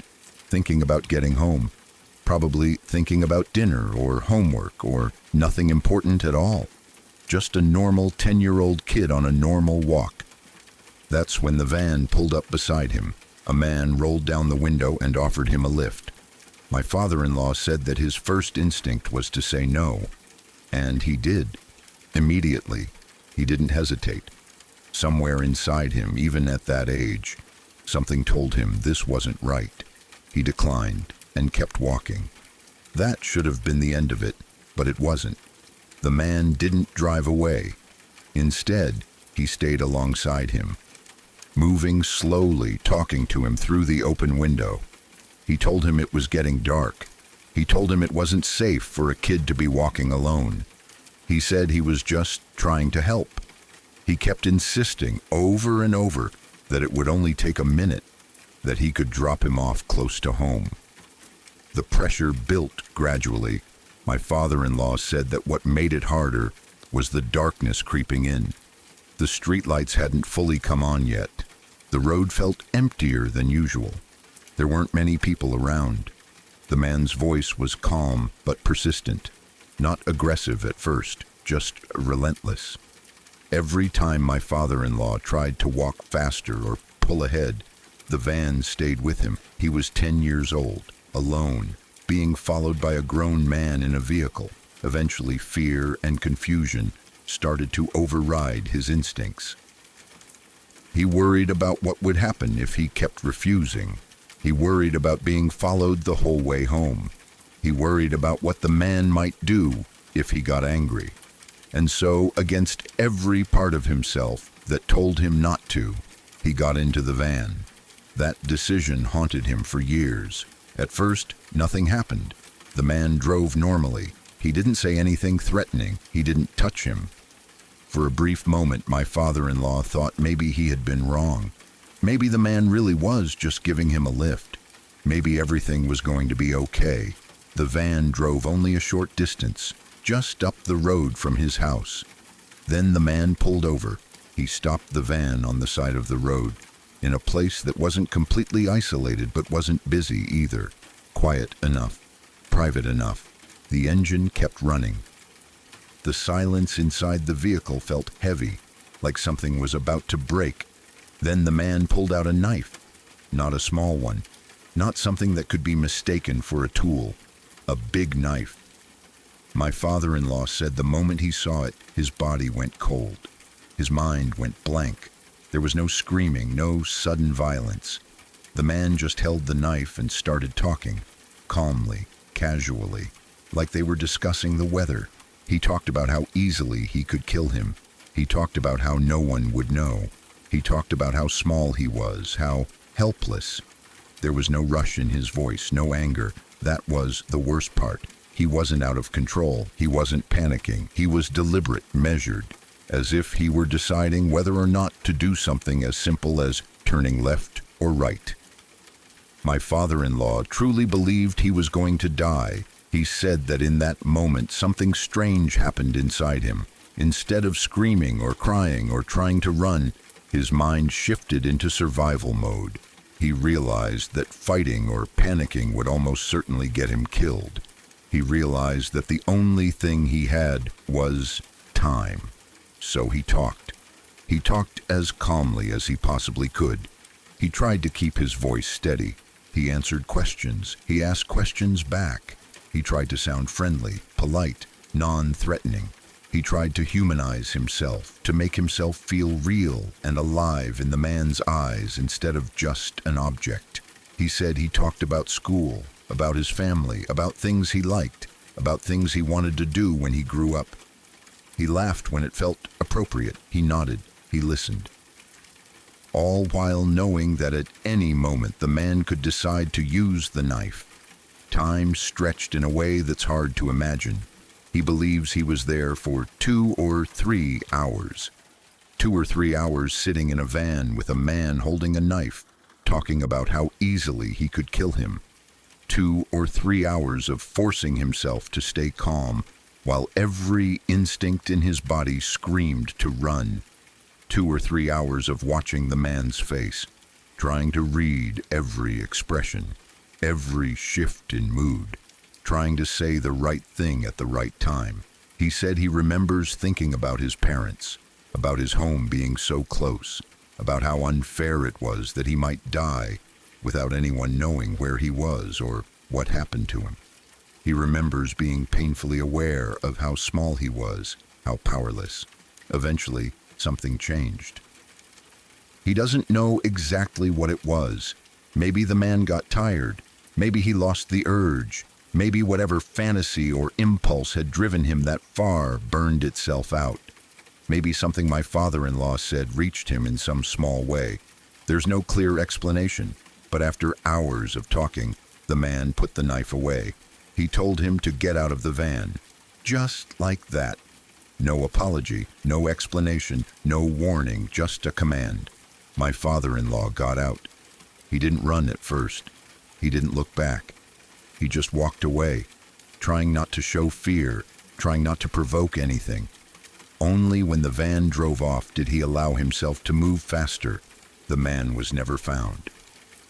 thinking about getting home, probably thinking about dinner or homework or nothing important at all. Just a normal 10-year-old kid on a normal walk. That's when the van pulled up beside him. A man rolled down the window and offered him a lift. My father-in-law said that his first instinct was to say no, and he did. Immediately, he didn't hesitate. Somewhere inside him, even at that age, something told him this wasn't right. He declined and kept walking. That should have been the end of it, but it wasn't. The man didn't drive away. Instead, he stayed alongside him, moving slowly, talking to him through the open window. He told him it was getting dark. He told him it wasn't safe for a kid to be walking alone. He said he was just trying to help. He kept insisting over and over that it would only take a minute, that he could drop him off close to home. The pressure built gradually. My father-in-law said that what made it harder was the darkness creeping in. The streetlights hadn't fully come on yet. The road felt emptier than usual. There weren't many people around. The man's voice was calm but persistent, not aggressive at first, just relentless. Every time my father-in-law tried to walk faster or pull ahead, the van stayed with him. He was 10 years old, alone, being followed by a grown man in a vehicle. Eventually, fear and confusion started to override his instincts. He worried about what would happen if he kept refusing. He worried about being followed the whole way home. He worried about what the man might do if he got angry. And so, against every part of himself that told him not to, he got into the van. That decision haunted him for years. At first, nothing happened. The man drove normally. He didn't say anything threatening. He didn't touch him. For a brief moment, my father-in-law thought maybe he had been wrong. Maybe the man really was just giving him a lift. Maybe everything was going to be okay. The van drove only a short distance, just up the road from his house. Then the man pulled over. He stopped the van on the side of the road, in a place that wasn't completely isolated but wasn't busy either. Quiet enough, private enough. The engine kept running. The silence inside the vehicle felt heavy, like something was about to break. Then the man pulled out a knife. Not a small one. Not something that could be mistaken for a tool. A big knife. My father-in-law said the moment he saw it, his body went cold. His mind went blank. There was no screaming, no sudden violence. The man just held the knife and started talking, calmly, casually, like they were discussing the weather. He talked about how easily he could kill him. He talked about how no one would know. He talked about how small he was, how helpless. There was no rush in his voice, no anger. That was the worst part. He wasn't out of control. He wasn't panicking. He was deliberate, measured, as if he were deciding whether or not to do something as simple as turning left or right. My father-in-law truly believed he was going to die. He said that in that moment something strange happened inside him. Instead of screaming or crying or trying to run, his mind shifted into survival mode. He realized that fighting or panicking would almost certainly get him killed. He realized that the only thing he had was time. So he talked. He talked as calmly as he possibly could. He tried to keep his voice steady. He answered questions. He asked questions back. He tried to sound friendly, polite, non-threatening. He tried to humanize himself, to make himself feel real and alive in the man's eyes instead of just an object. He said he talked about school, about his family, about things he liked, about things he wanted to do when he grew up. He laughed when it felt appropriate. He nodded. He listened. All while knowing that at any moment the man could decide to use the knife. Time stretched in a way that's hard to imagine. He believes he was there for 2 or 3 hours. 2 or 3 hours sitting in a van with a man holding a knife, talking about how easily he could kill him. 2 or 3 hours of forcing himself to stay calm, while every instinct in his body screamed to run. 2 or 3 hours of watching the man's face, trying to read every expression, every shift in mood, trying to say the right thing at the right time. He said he remembers thinking about his parents, about his home being so close, about how unfair it was that he might die without anyone knowing where he was or what happened to him. He remembers being painfully aware of how small he was, how powerless. Eventually, something changed. He doesn't know exactly what it was. Maybe the man got tired. Maybe he lost the urge. Maybe whatever fantasy or impulse had driven him that far burned itself out. Maybe something my father-in-law said reached him in some small way. There's no clear explanation, but after hours of talking, the man put the knife away. He told him to get out of the van. Just like that. No apology, no explanation, no warning, just a command. My father-in-law got out. He didn't run at first. He didn't look back. He just walked away, trying not to show fear, trying not to provoke anything. Only when the van drove off did he allow himself to move faster. The man was never found.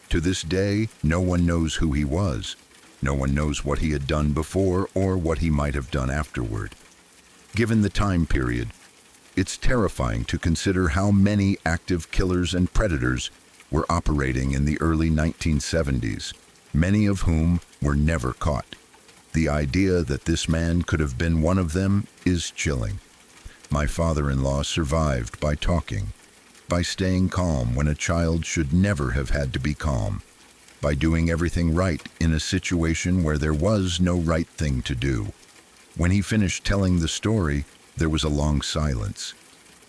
To this day, no one knows who he was. No one knows what he had done before or what he might have done afterward. Given the time period, it's terrifying to consider how many active killers and predators were operating in the early 1970s, many of whom were never caught. The idea that this man could have been one of them is chilling. My father-in-law survived by talking, by staying calm when a child should never have had to be calm, by doing everything right in a situation where there was no right thing to do. When he finished telling the story, there was a long silence.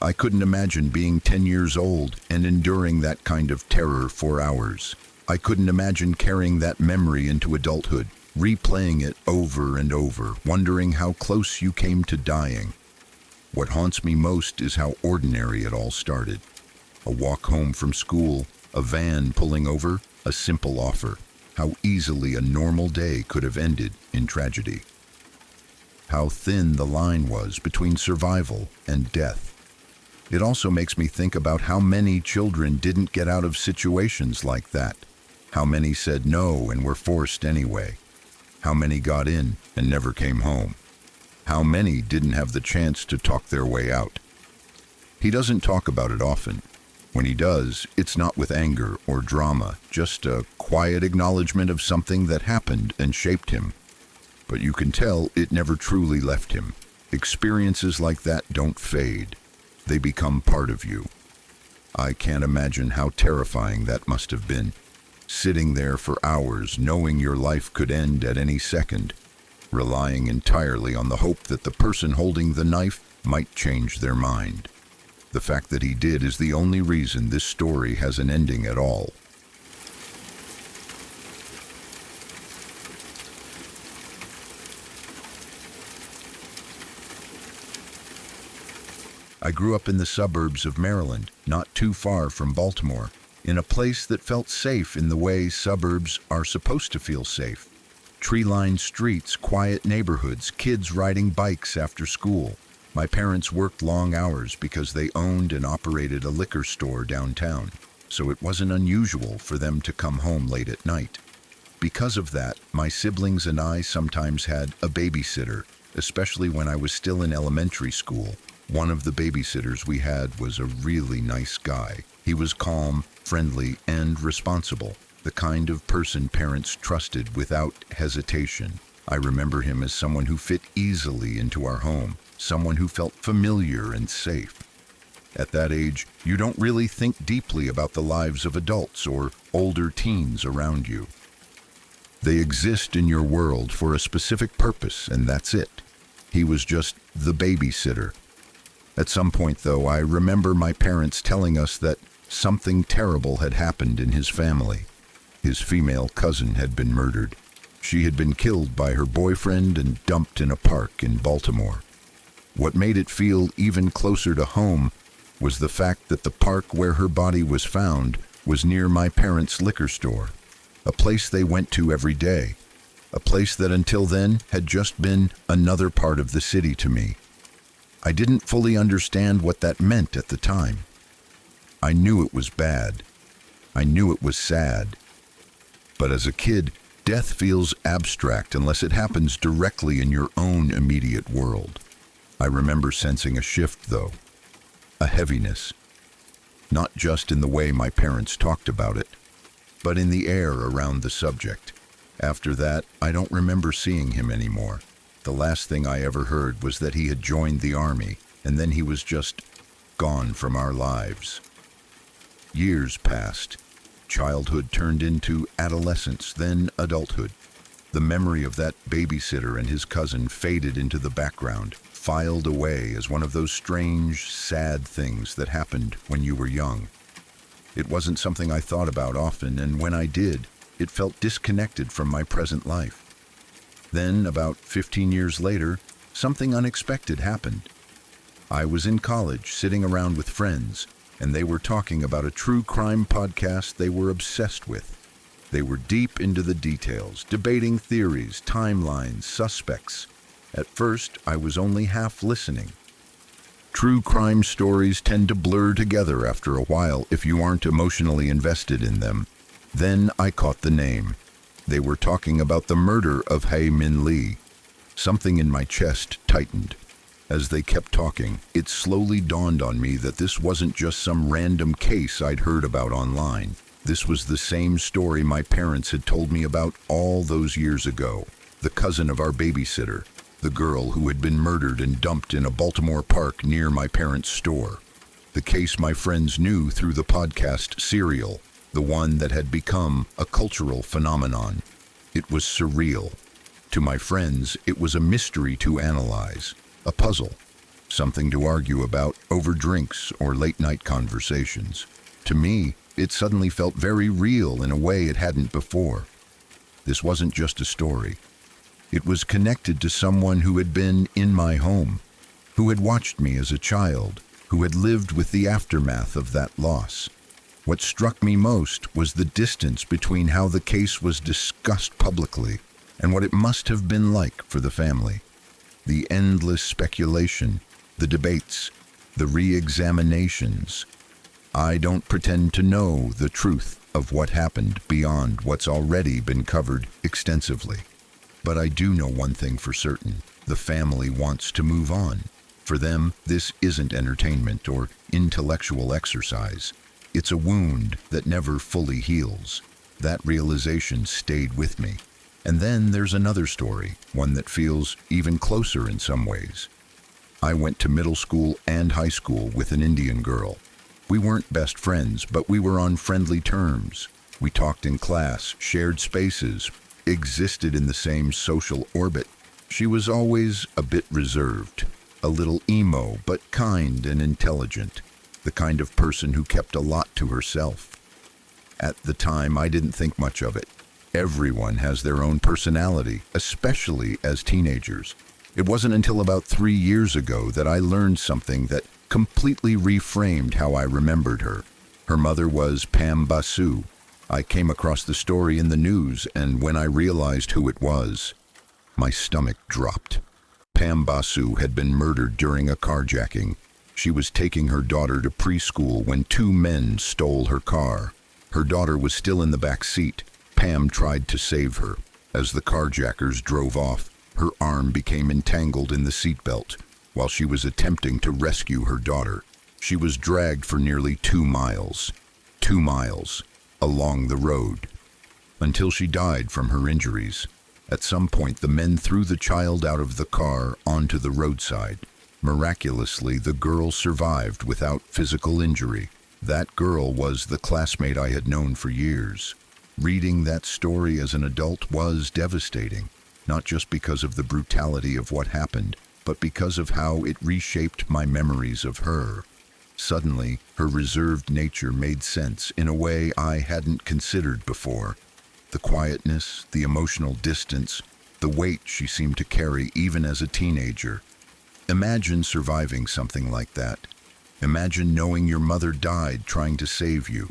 I couldn't imagine being 10 years old and enduring that kind of terror for hours. I couldn't imagine carrying that memory into adulthood, replaying it over and over, wondering how close you came to dying. What haunts me most is how ordinary it all started. A walk home from school, a van pulling over, a simple offer. How easily a normal day could have ended in tragedy. How thin the line was between survival and death. It also makes me think about how many children didn't get out of situations like that. How many said no and were forced anyway. How many got in and never came home. How many didn't have the chance to talk their way out. He doesn't talk about it often. When he does, it's not with anger or drama, just a quiet acknowledgement of something that happened and shaped him. But you can tell it never truly left him. Experiences like that don't fade. They become part of you. I can't imagine how terrifying that must have been. Sitting there for hours, knowing your life could end at any second, relying entirely on the hope that the person holding the knife might change their mind. The fact that he did is the only reason this story has an ending at all. I grew up in the suburbs of Maryland, not too far from Baltimore, in a place that felt safe in the way suburbs are supposed to feel safe. Tree-lined streets, quiet neighborhoods, kids riding bikes after school. My parents worked long hours because they owned and operated a liquor store downtown, so it wasn't unusual for them to come home late at night. Because of that, my siblings and I sometimes had a babysitter, especially when I was still in elementary school. One of the babysitters we had was a really nice guy. He was calm, friendly, and responsible, the kind of person parents trusted without hesitation. I remember him as someone who fit easily into our home, someone who felt familiar and safe. At that age, you don't really think deeply about the lives of adults or older teens around you. They exist in your world for a specific purpose, and that's it. He was just the babysitter. At some point, though, I remember my parents telling us that something terrible had happened in his family. His female cousin had been murdered. She had been killed by her boyfriend and dumped in a park in Baltimore. What made it feel even closer to home was the fact that the park where her body was found was near my parents' liquor store, a place they went to every day, a place that until then had just been another part of the city to me. I didn't fully understand what that meant at the time. I knew it was bad. I knew it was sad. But as a kid, death feels abstract unless it happens directly in your own immediate world. I remember sensing a shift, though, a heaviness, not just in the way my parents talked about it, but in the air around the subject. After that, I don't remember seeing him anymore. The last thing I ever heard was that he had joined the army, and then he was just gone from our lives. Years passed. Childhood turned into adolescence, then adulthood. The memory of that babysitter and his cousin faded into the background, filed away as one of those strange, sad things that happened when you were young. It wasn't something I thought about often, and when I did, it felt disconnected from my present life. Then, about 15 years later, something unexpected happened. I was in college, sitting around with friends, and they were talking about a true crime podcast they were obsessed with. They were deep into the details, debating theories, timelines, suspects. At first, I was only half listening. True crime stories tend to blur together after a while if you aren't emotionally invested in them. Then I caught the name. They were talking about the murder of Hae Min Lee. Something in my chest tightened. As they kept talking, it slowly dawned on me that this wasn't just some random case I'd heard about online. This was the same story my parents had told me about all those years ago. The cousin of our babysitter, the girl who had been murdered and dumped in a Baltimore park near my parents' store. The case my friends knew through the podcast Serial, the one that had become a cultural phenomenon. It was surreal. To my friends, it was a mystery to analyze, a puzzle, something to argue about over drinks or late-night conversations. To me, it suddenly felt very real in a way it hadn't before. This wasn't just a story. It was connected to someone who had been in my home, who had watched me as a child, who had lived with the aftermath of that loss. What struck me most was the distance between how the case was discussed publicly and what it must have been like for the family. The endless speculation, the debates, the re-examinations. I don't pretend to know the truth of what happened beyond what's already been covered extensively. But I do know one thing for certain. The family wants to move on. For them, this isn't entertainment or intellectual exercise. It's a wound that never fully heals. That realization stayed with me. And then there's another story, one that feels even closer in some ways. I went to middle school and high school with an Indian girl. We weren't best friends, but we were on friendly terms. We talked in class, shared spaces, existed in the same social orbit. She was always a bit reserved, a little emo, but kind and intelligent. The kind of person who kept a lot to herself. At the time, I didn't think much of it. Everyone has their own personality, especially as teenagers. It wasn't until about 3 years ago that I learned something that completely reframed how I remembered her. Her mother was Pam Basu. I came across the story in the news, and when I realized who it was, my stomach dropped. Pam Basu had been murdered during a carjacking. She was taking her daughter to preschool when 2 men stole her car. Her daughter was still in the back seat. Pam tried to save her. As the carjackers drove off, her arm became entangled in the seatbelt. While she was attempting to rescue her daughter, she was dragged for nearly 2 miles. 2 miles along the road, until she died from her injuries. At some point, the men threw the child out of the car onto the roadside. Miraculously, the girl survived without physical injury. That girl was the classmate I had known for years. Reading that story as an adult was devastating, not just because of the brutality of what happened, but because of how it reshaped my memories of her. Suddenly, her reserved nature made sense in a way I hadn't considered before. The quietness, the emotional distance, the weight she seemed to carry even as a teenager. Imagine surviving something like that. Imagine knowing your mother died trying to save you.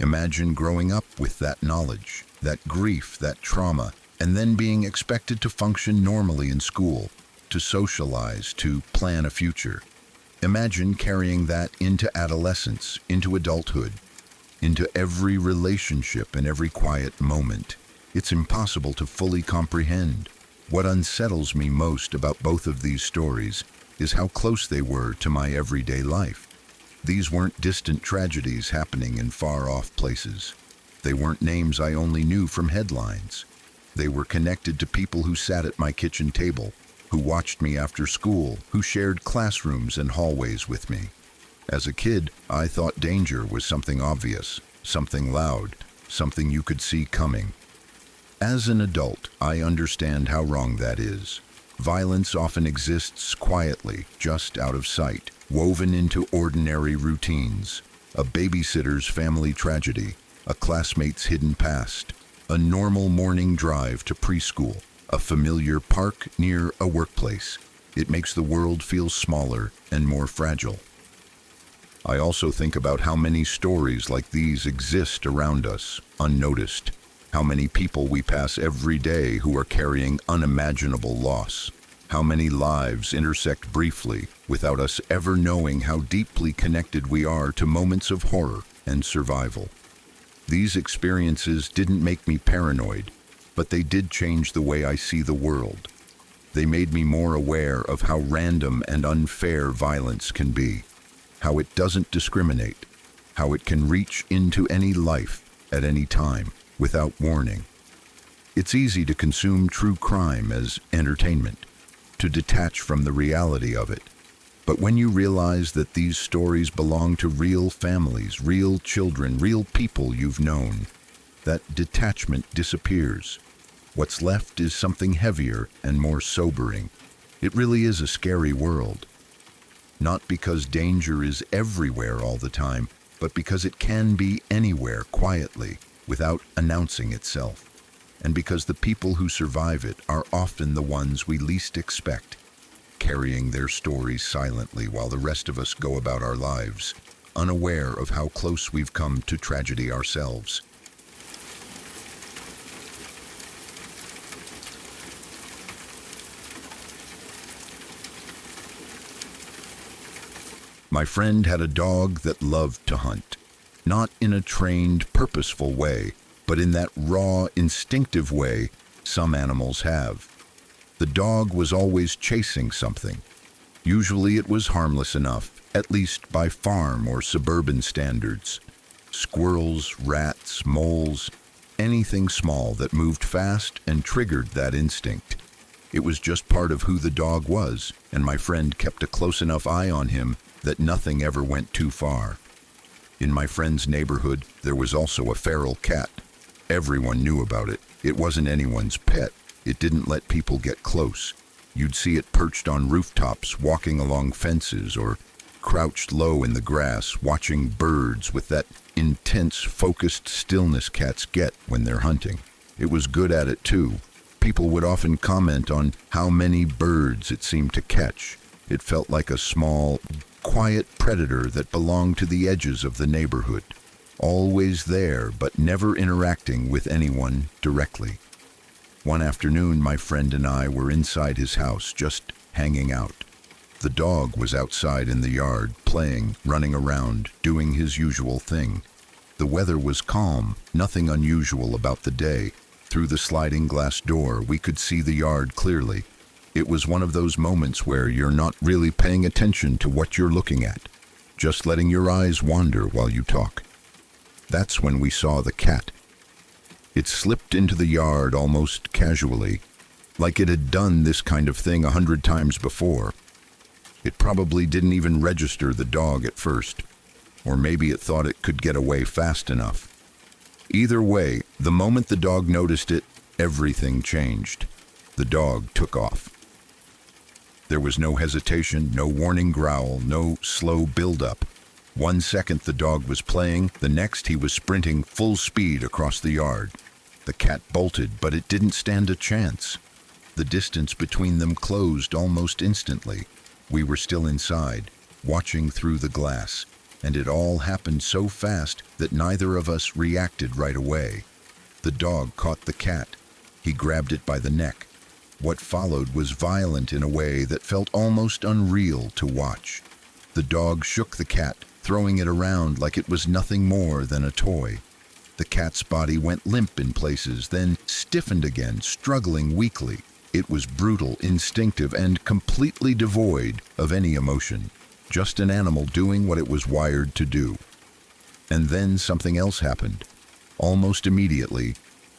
Imagine growing up with that knowledge, that grief, that trauma, and then being expected to function normally in school, to socialize, to plan a future. Imagine carrying that into adolescence, into adulthood, into every relationship and every quiet moment. It's impossible to fully comprehend. What unsettles me most about both of these stories is how close they were to my everyday life. These weren't distant tragedies happening in far-off places. They weren't names I only knew from headlines. They were connected to people who sat at my kitchen table, who watched me after school, who shared classrooms and hallways with me. As a kid, I thought danger was something obvious, something loud, something you could see coming. As an adult, I understand how wrong that is. Violence often exists quietly, just out of sight, woven into ordinary routines. A babysitter's family tragedy, a classmate's hidden past, a normal morning drive to preschool, a familiar park near a workplace. It makes the world feel smaller and more fragile. I also think about how many stories like these exist around us, unnoticed. How many people we pass every day who are carrying unimaginable loss. How many lives intersect briefly without us ever knowing how deeply connected we are to moments of horror and survival. These experiences didn't make me paranoid, but they did change the way I see the world. They made me more aware of how random and unfair violence can be, how it doesn't discriminate, how it can reach into any life at any time without warning. It's easy to consume true crime as entertainment, to detach from the reality of it. But when you realize that these stories belong to real families, real children, real people you've known, that detachment disappears. What's left is something heavier and more sobering. It really is a scary world. Not because danger is everywhere all the time, but because it can be anywhere quietly, without announcing itself. And because the people who survive it are often the ones we least expect, carrying their stories silently while the rest of us go about our lives, unaware of how close we've come to tragedy ourselves. My friend had a dog that loved to hunt, not in a trained, purposeful way, but in that raw, instinctive way some animals have. The dog was always chasing something. Usually it was harmless enough, at least by farm or suburban standards. Squirrels, rats, moles, anything small that moved fast and triggered that instinct. It was just part of who the dog was, and my friend kept a close enough eye on him that nothing ever went too far. In my friend's neighborhood, there was also a feral cat. Everyone knew about it. It wasn't anyone's pet. It didn't let people get close. You'd see it perched on rooftops, walking along fences, or crouched low in the grass, watching birds with that intense, focused stillness cats get when they're hunting. It was good at it too. People would often comment on how many birds it seemed to catch. It felt like a small, quiet predator that belonged to the edges of the neighborhood. Always there, but never interacting with anyone directly. One afternoon, my friend and I were inside his house, just hanging out. The dog was outside in the yard, playing, running around, doing his usual thing. The weather was calm, nothing unusual about the day. Through the sliding glass door, we could see the yard clearly. It was one of those moments where you're not really paying attention to what you're looking at, just letting your eyes wander while you talk. That's when we saw the cat. It slipped into the yard almost casually, like it had done this kind of thing 100 times before. It probably didn't even register the dog at first, or maybe it thought it could get away fast enough. Either way, the moment the dog noticed it, everything changed. The dog took off. There was no hesitation, no warning growl, no slow build-up. 1 second the dog was playing, the next he was sprinting full speed across the yard. The cat bolted, but it didn't stand a chance. The distance between them closed almost instantly. We were still inside, watching through the glass, and it all happened so fast that neither of us reacted right away. The dog caught the cat. He grabbed it by the neck. What followed was violent in a way that felt almost unreal to watch. The dog shook the cat, throwing it around like it was nothing more than a toy. The cat's body went limp in places, then stiffened again, struggling weakly. It was brutal, instinctive, and completely devoid of any emotion. Just an animal doing what it was wired to do. And then something else happened. Almost immediately,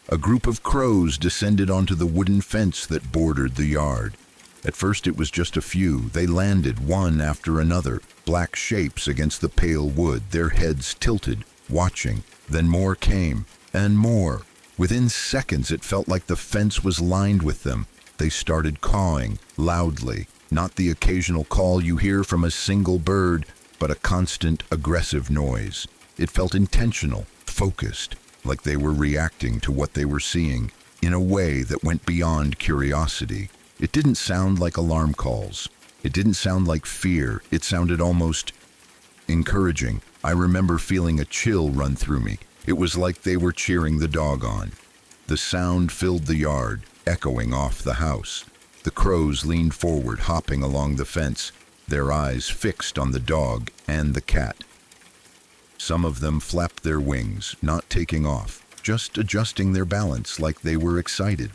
A group of crows descended onto the wooden fence that bordered the yard. At first it was just a few. They landed one after another, black shapes against the pale wood, their heads tilted, watching. Then more came, and more. Within seconds it felt like the fence was lined with them. They started cawing, loudly, not the occasional call you hear from a single bird, but a constant, aggressive noise. It felt intentional, focused, like they were reacting to what they were seeing, in a way that went beyond curiosity. It didn't sound like alarm calls. It didn't sound like fear. It sounded almost encouraging. I remember feeling a chill run through me. It was like they were cheering the dog on. The sound filled the yard, echoing off the house. The crows leaned forward, hopping along the fence, their eyes fixed on the dog and the cat. Some of them flapped their wings, not taking off, just adjusting their balance like they were excited.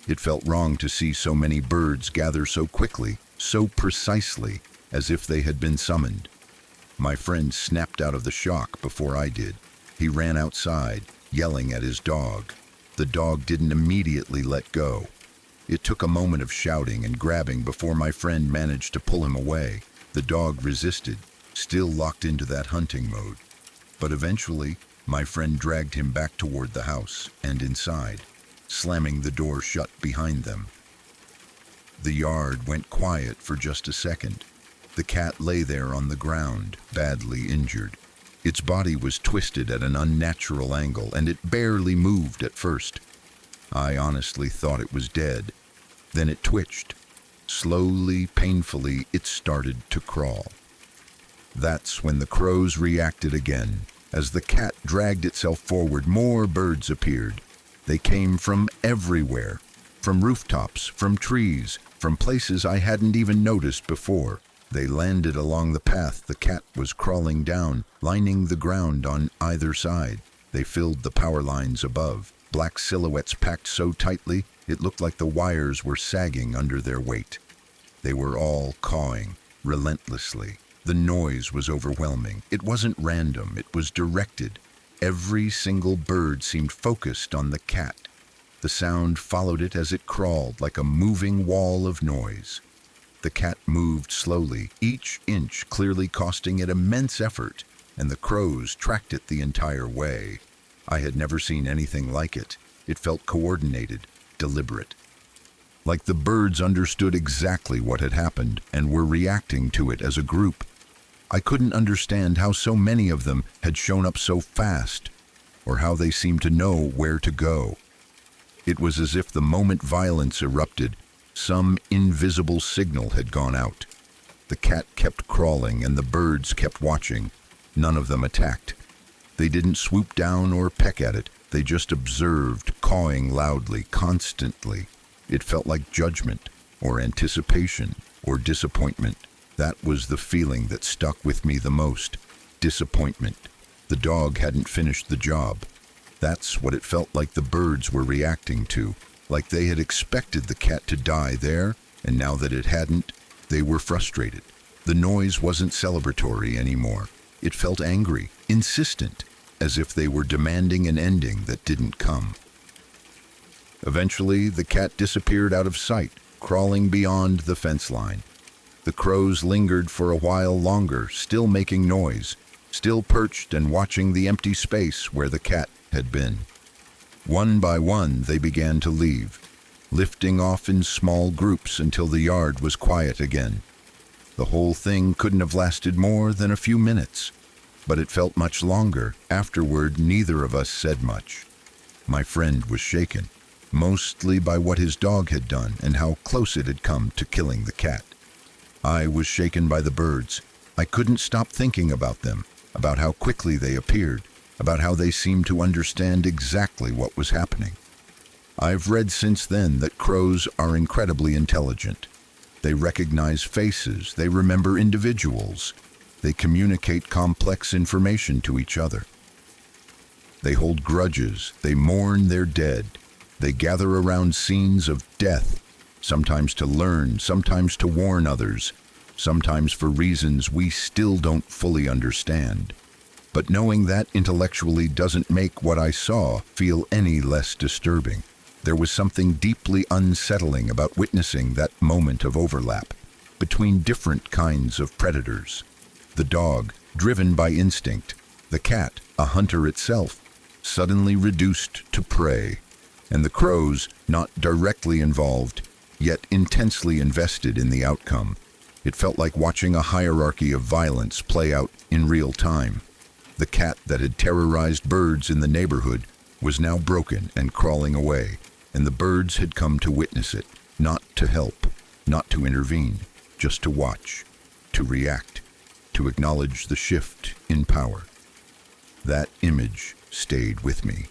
It felt wrong to see so many birds gather so quickly, so precisely, as if they had been summoned. My friend snapped out of the shock before I did. He ran outside, yelling at his dog. The dog didn't immediately let go. It took a moment of shouting and grabbing before my friend managed to pull him away. The dog resisted, still locked into that hunting mode. But eventually, my friend dragged him back toward the house and inside, slamming the door shut behind them. The yard went quiet for just a second. The cat lay there on the ground, badly injured. Its body was twisted at an unnatural angle, and it barely moved at first. I honestly thought it was dead. Then it twitched. Slowly, painfully, it started to crawl. That's when the crows reacted again. As the cat dragged itself forward, more birds appeared. They came from everywhere, from rooftops, from trees, from places I hadn't even noticed before. They landed along the path the cat was crawling down, lining the ground on either side. They filled the power lines above, black silhouettes packed so tightly it looked like the wires were sagging under their weight. They were all cawing, relentlessly. The noise was overwhelming. It wasn't random, it was directed. Every single bird seemed focused on the cat. The sound followed it as it crawled like a moving wall of noise. The cat moved slowly, each inch clearly costing it immense effort, and the crows tracked it the entire way. I had never seen anything like it. It felt coordinated, deliberate. Like the birds understood exactly what had happened and were reacting to it as a group. I couldn't understand how so many of them had shown up so fast, or how they seemed to know where to go. It was as if the moment violence erupted, some invisible signal had gone out. The cat kept crawling and the birds kept watching. None of them attacked. They didn't swoop down or peck at it. They just observed, cawing loudly, constantly. It felt like judgment, or anticipation, or disappointment. That was the feeling that stuck with me the most. Disappointment. The dog hadn't finished the job. That's what it felt like the birds were reacting to. Like they had expected the cat to die there, and now that it hadn't, they were frustrated. The noise wasn't celebratory anymore. It felt angry, insistent, as if they were demanding an ending that didn't come. Eventually, the cat disappeared out of sight, crawling beyond the fence line. The crows lingered for a while longer, still making noise, still perched and watching the empty space where the cat had been. One by one, they began to leave, lifting off in small groups until the yard was quiet again. The whole thing couldn't have lasted more than a few minutes, but it felt much longer. Afterward, neither of us said much. My friend was shaken, mostly by what his dog had done and how close it had come to killing the cat. I was shaken by the birds. I couldn't stop thinking about them, about how quickly they appeared, about how they seemed to understand exactly what was happening. I've read since then that crows are incredibly intelligent. They recognize faces, they remember individuals, they communicate complex information to each other. They hold grudges, they mourn their dead, they gather around scenes of death, sometimes to learn, sometimes to warn others, sometimes for reasons we still don't fully understand. But knowing that intellectually doesn't make what I saw feel any less disturbing. There was something deeply unsettling about witnessing that moment of overlap between different kinds of predators. The dog, driven by instinct, the cat, a hunter itself, suddenly reduced to prey, and the crows, not directly involved, yet intensely invested in the outcome. It felt like watching a hierarchy of violence play out in real time. The cat that had terrorized birds in the neighborhood was now broken and crawling away, and the birds had come to witness it, not to help, not to intervene, just to watch, to react, to acknowledge the shift in power. That image stayed with me.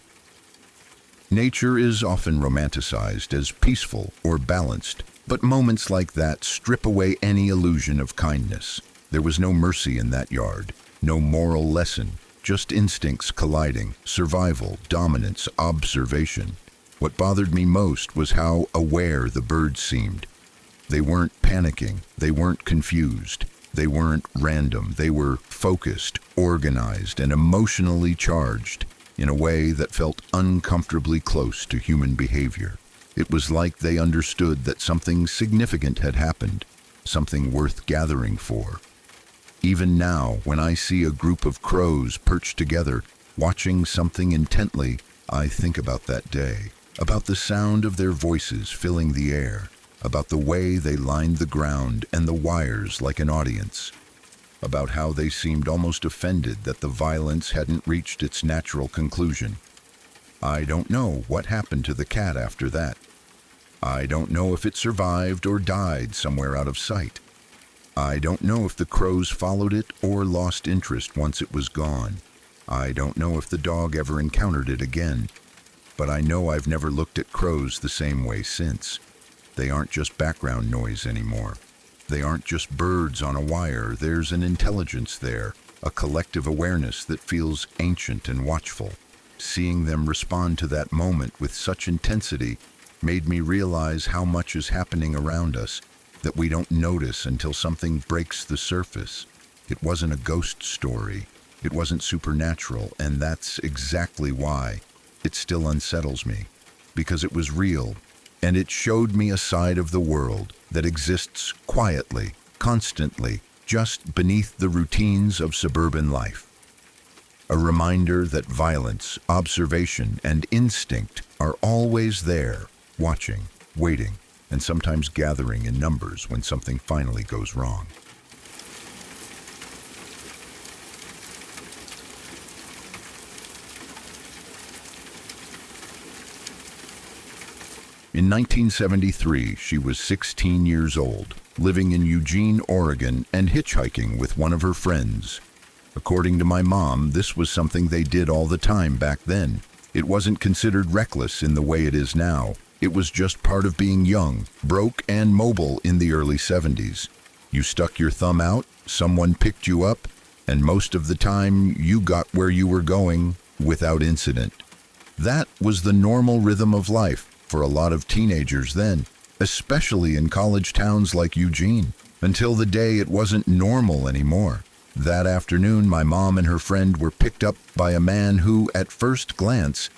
Nature is often romanticized as peaceful or balanced, but moments like that strip away any illusion of kindness. There was no mercy in that yard, no moral lesson, just instincts colliding, survival, dominance, observation. What bothered me most was how aware the birds seemed. They weren't panicking, they weren't confused, they weren't random, they were focused, organized, and emotionally charged in a way that felt uncomfortably close to human behavior. It was like they understood that something significant had happened, something worth gathering for. Even now, when I see a group of crows perched together, watching something intently, I think about that day, about the sound of their voices filling the air, about the way they lined the ground and the wires like an audience, about how they seemed almost offended that the violence hadn't reached its natural conclusion. I don't know what happened to the cat after that. I don't know if it survived or died somewhere out of sight. I don't know if the crows followed it or lost interest once it was gone. I don't know if the dog ever encountered it again. But I know I've never looked at crows the same way since. They aren't just background noise anymore. They aren't just birds on a wire. There's an intelligence there, a collective awareness that feels ancient and watchful. Seeing them respond to that moment with such intensity made me realize how much is happening around us that we don't notice until something breaks the surface. It wasn't a ghost story. It wasn't supernatural, and that's exactly why it still unsettles me, because it was real, and it showed me a side of the world that exists quietly, constantly, just beneath the routines of suburban life. A reminder that violence, observation, and instinct are always there, watching, waiting, and sometimes gathering in numbers when something finally goes wrong. In 1973, she was 16 years old, living in Eugene, Oregon, and hitchhiking with one of her friends. According to my mom, this was something they did all the time back then. It wasn't considered reckless in the way it is now. It was just part of being young, broke, and mobile in the early 70s. You stuck your thumb out, someone picked you up, and most of the time you got where you were going without incident. That was the normal rhythm of life for a lot of teenagers then, especially in college towns like Eugene, until the day it wasn't normal anymore. That afternoon, my mom and her friend were picked up by a man who, at first glance,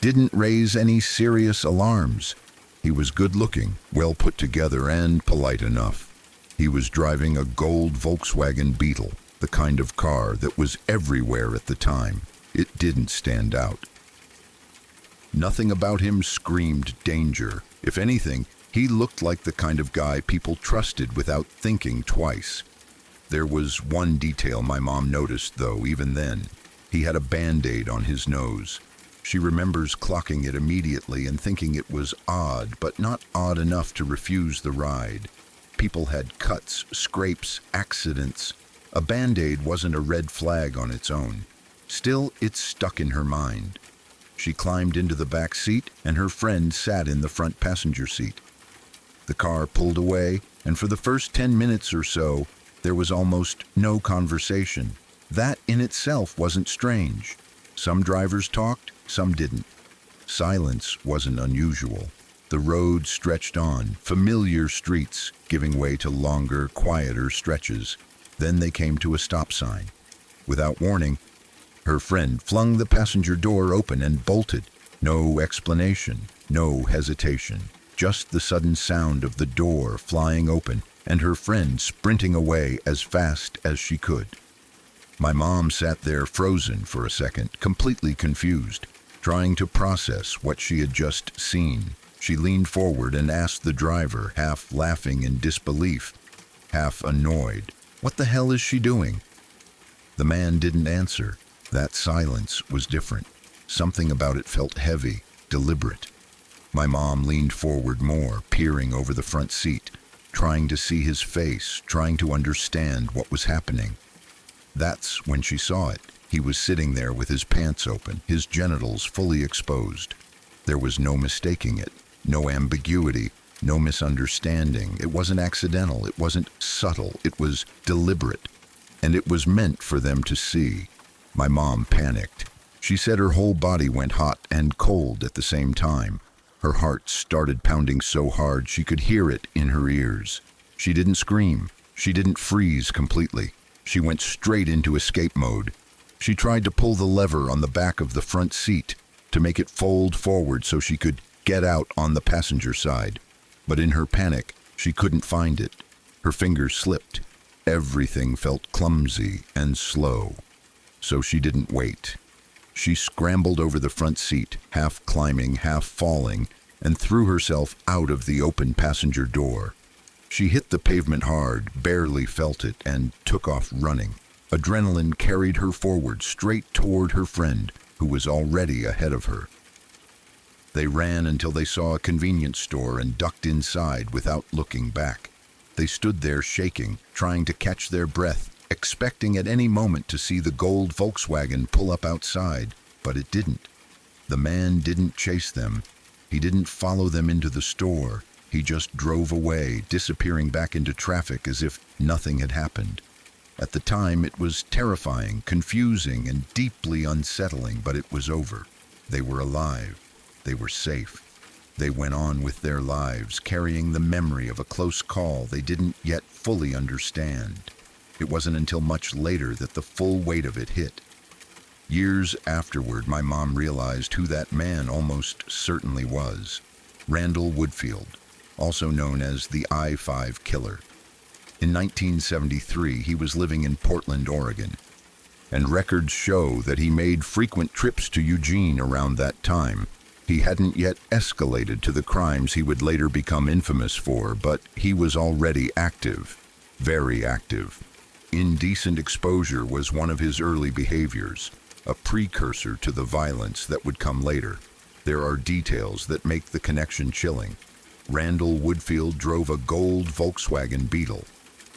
didn't raise any serious alarms. He was good-looking, well put together, and polite enough. He was driving a gold Volkswagen Beetle, the kind of car that was everywhere at the time. It didn't stand out. Nothing about him screamed danger. If anything, he looked like the kind of guy people trusted without thinking twice. There was one detail my mom noticed, though, even then. He had a Band-Aid on his nose. She remembers clocking it immediately and thinking it was odd, but not odd enough to refuse the ride. People had cuts, scrapes, accidents. A Band-Aid wasn't a red flag on its own. Still, it stuck in her mind. She climbed into the back seat, and her friend sat in the front passenger seat. The car pulled away, and for the first 10 minutes or so, there was almost no conversation. That in itself wasn't strange. Some drivers talked, some didn't. Silence wasn't unusual. The road stretched on, familiar streets giving way to longer, quieter stretches. Then they came to a stop sign. Without warning, Her friend flung the passenger door open and bolted. No explanation, no hesitation, just the sudden sound of the door flying open and her friend sprinting away as fast as she could. My mom sat there frozen for a second, completely confused, trying to process what she had just seen. She leaned forward and asked the driver, half laughing in disbelief, half annoyed, "What the hell is she doing?" The man didn't answer. That silence was different. Something about it felt heavy, deliberate. My mom leaned forward more, peering over the front seat, trying to see his face, trying to understand what was happening. That's when she saw it. He was sitting there with his pants open, his genitals fully exposed. There was no mistaking it, no ambiguity, no misunderstanding. It wasn't accidental, it wasn't subtle, it was deliberate. And it was meant for them to see. My mom panicked. She said her whole body went hot and cold at the same time. Her heart started pounding so hard she could hear it in her ears. She didn't scream. She didn't freeze completely. She went straight into escape mode. She tried to pull the lever on the back of the front seat to make it fold forward so she could get out on the passenger side. But in her panic, she couldn't find it. Her fingers slipped. Everything felt clumsy and slow. So she didn't wait. She scrambled over the front seat, half climbing, half falling, and threw herself out of the open passenger door. She hit the pavement hard, barely felt it, and took off running. Adrenaline carried her forward, straight toward her friend, who was already ahead of her. They ran until they saw a convenience store and ducked inside without looking back. They stood there shaking, trying to catch their breath, expecting at any moment to see the gold Volkswagen pull up outside, but it didn't. The man didn't chase them. He didn't follow them into the store. He just drove away, disappearing back into traffic as if nothing had happened. At the time, it was terrifying, confusing, and deeply unsettling, but it was over. They were alive. They were safe. They went on with their lives, carrying the memory of a close call they didn't yet fully understand. It wasn't until much later that the full weight of it hit. Years afterward, my mom realized who that man almost certainly was. Randall Woodfield, also known as the I-5 Killer. In 1973, he was living in Portland, Oregon, and records show that he made frequent trips to Eugene around that time. He hadn't yet escalated to the crimes he would later become infamous for, but he was already active, very active. Indecent exposure was one of his early behaviors, a precursor to the violence that would come later. There are details that make the connection chilling. Randall Woodfield drove a gold Volkswagen Beetle.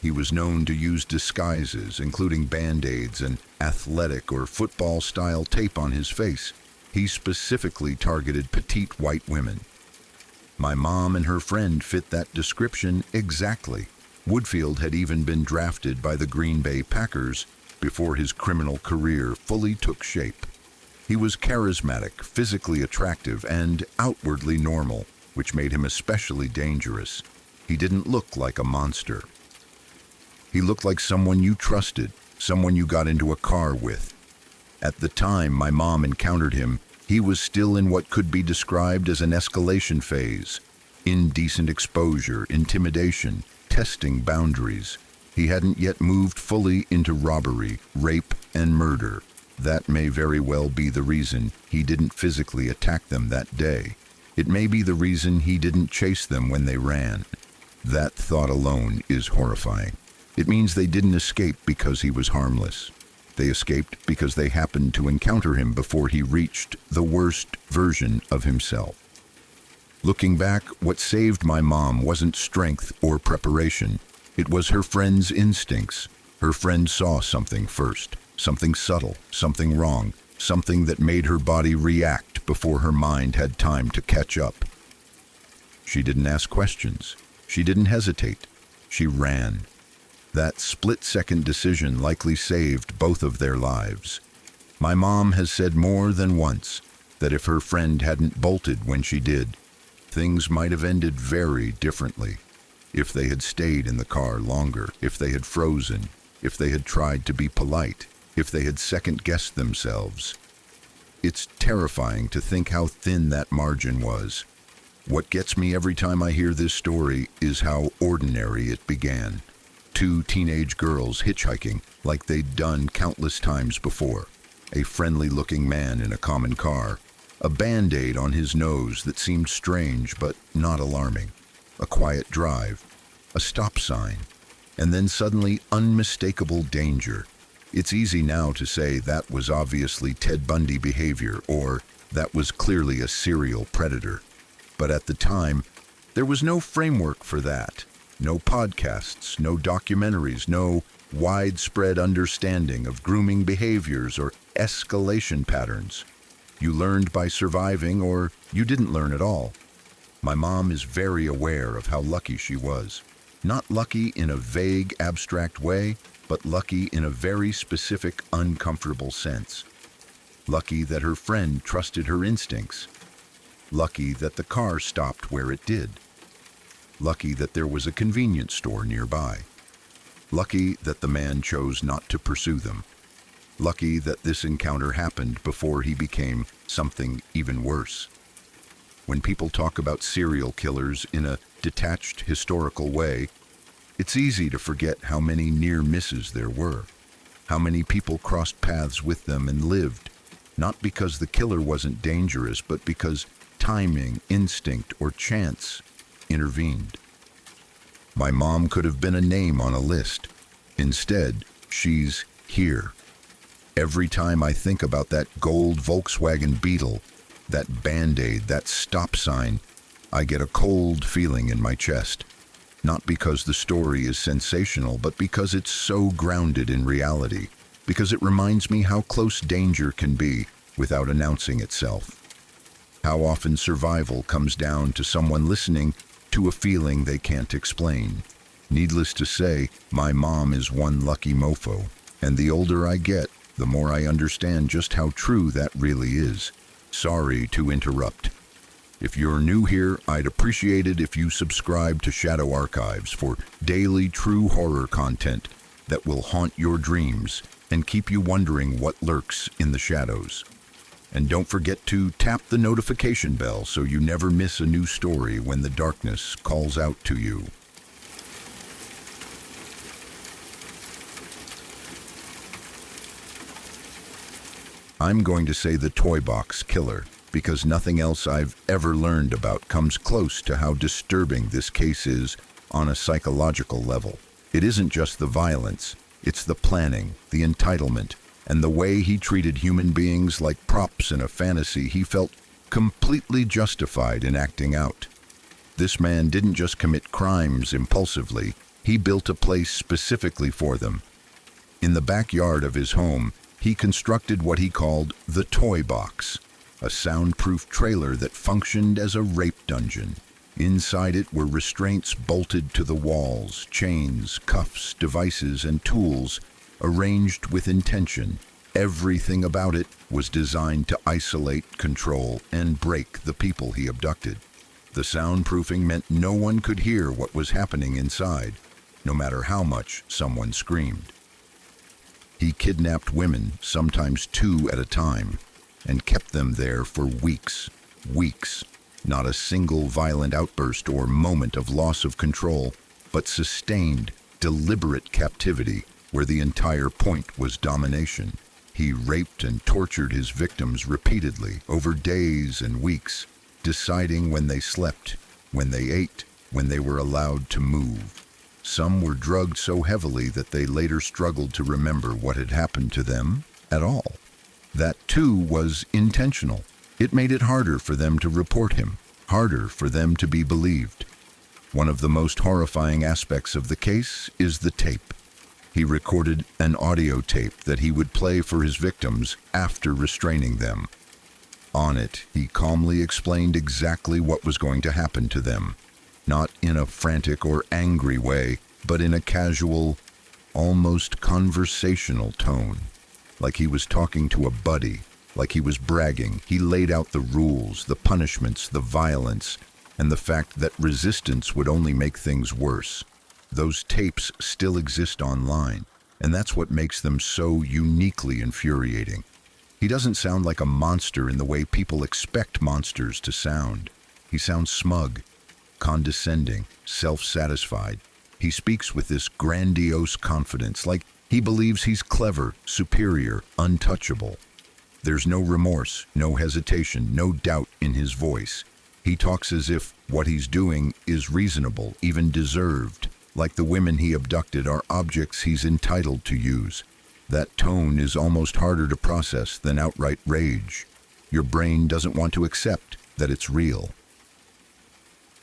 He was known to use disguises, including band-aids and athletic or football-style tape on his face. He specifically targeted petite white women. My mom and her friend fit that description exactly. Woodfield had even been drafted by the Green Bay Packers before his criminal career fully took shape. He was charismatic, physically attractive, and outwardly normal, which made him especially dangerous. He didn't look like a monster. He looked like someone you trusted, someone you got into a car with. At the time my mom encountered him, he was still in what could be described as an escalation phase. Indecent exposure, intimidation, testing boundaries. He hadn't yet moved fully into robbery, rape, and murder. That may very well be the reason he didn't physically attack them that day. It may be the reason he didn't chase them when they ran. That thought alone is horrifying. It means they didn't escape because he was harmless. They escaped because they happened to encounter him before he reached the worst version of himself. Looking back, what saved my mom wasn't strength or preparation. It was her friend's instincts. Her friend saw something first, something subtle, something wrong, something that made her body react before her mind had time to catch up. She didn't ask questions. She didn't hesitate. She ran. That split-second decision likely saved both of their lives. My mom has said more than once that if her friend hadn't bolted when she did, things might have ended very differently. If they had stayed in the car longer, if they had frozen, if they had tried to be polite, if they had second-guessed themselves. It's terrifying to think how thin that margin was. What gets me every time I hear this story is how ordinary it began. Two teenage girls hitchhiking like they'd done countless times before. A friendly-looking man in a common car. A Band-Aid on his nose that seemed strange but not alarming. A quiet drive. A stop sign. And then suddenly unmistakable danger. It's easy now to say that was obviously Ted Bundy behavior, or that was clearly a serial predator. But at the time, there was no framework for that. No podcasts, no documentaries, no widespread understanding of grooming behaviors or escalation patterns. You learned by surviving, or you didn't learn at all. My mom is very aware of how lucky she was. Not lucky in a vague, abstract way, but lucky in a very specific, uncomfortable sense. Lucky that her friend trusted her instincts. Lucky that the car stopped where it did. Lucky that there was a convenience store nearby. Lucky that the man chose not to pursue them. Lucky that this encounter happened before he became something even worse. When people talk about serial killers in a detached, historical way, it's easy to forget how many near misses there were, how many people crossed paths with them and lived, not because the killer wasn't dangerous, but because timing, instinct, or chance intervened. My mom could have been a name on a list. Instead, she's here. Every time I think about that gold Volkswagen Beetle, that Band-Aid, that stop sign, I get a cold feeling in my chest. Not because the story is sensational, but because it's so grounded in reality, because it reminds me how close danger can be without announcing itself. How often survival comes down to someone listening to a feeling they can't explain. Needless to say, my mom is one lucky mofo, and the older I get, the more I understand just how true that really is. Sorry to interrupt. If you're new here, I'd appreciate it if you subscribe to Shadow Archives for daily true horror content that will haunt your dreams and keep you wondering what lurks in the shadows. And don't forget to tap the notification bell so you never miss a new story when the darkness calls out to you. I'm going to say the toy box killer, because nothing else I've ever learned about comes close to how disturbing this case is on a psychological level. It isn't just the violence, it's the planning, the entitlement, and the way he treated human beings like props in a fantasy he felt completely justified in acting out. This man didn't just commit crimes impulsively, he built a place specifically for them. In the backyard of his home, he constructed what he called the toy box, a soundproof trailer that functioned as a rape dungeon. Inside it were restraints bolted to the walls, chains, cuffs, devices, and tools arranged with intention. Everything about it was designed to isolate, control, and break the people he abducted. The soundproofing meant no one could hear what was happening inside, no matter how much someone screamed. He kidnapped women, sometimes 2 at a time, and kept them there for weeks. Not a single violent outburst or moment of loss of control, but sustained, deliberate captivity where the entire point was domination. He raped and tortured his victims repeatedly over days and weeks, deciding when they slept, when they ate, when they were allowed to move. Some were drugged so heavily that they later struggled to remember what had happened to them at all. That, too, was intentional. It made it harder for them to report him, harder for them to be believed. One of the most horrifying aspects of the case is the tape. He recorded an audio tape that he would play for his victims after restraining them. On it, he calmly explained exactly what was going to happen to them, not in a frantic or angry way, but in a casual, almost conversational tone. Like he was talking to a buddy, like he was bragging. He laid out the rules, the punishments, the violence, and the fact that resistance would only make things worse. Those tapes still exist online. And that's what makes them so uniquely infuriating. He doesn't sound like a monster in the way people expect monsters to sound. He sounds smug, condescending, self-satisfied. He speaks with this grandiose confidence, like he believes he's clever, superior, untouchable. There's no remorse, no hesitation, no doubt in his voice. He talks as if what he's doing is reasonable, even deserved, like the women he abducted are objects he's entitled to use. That tone is almost harder to process than outright rage. Your brain doesn't want to accept that it's real.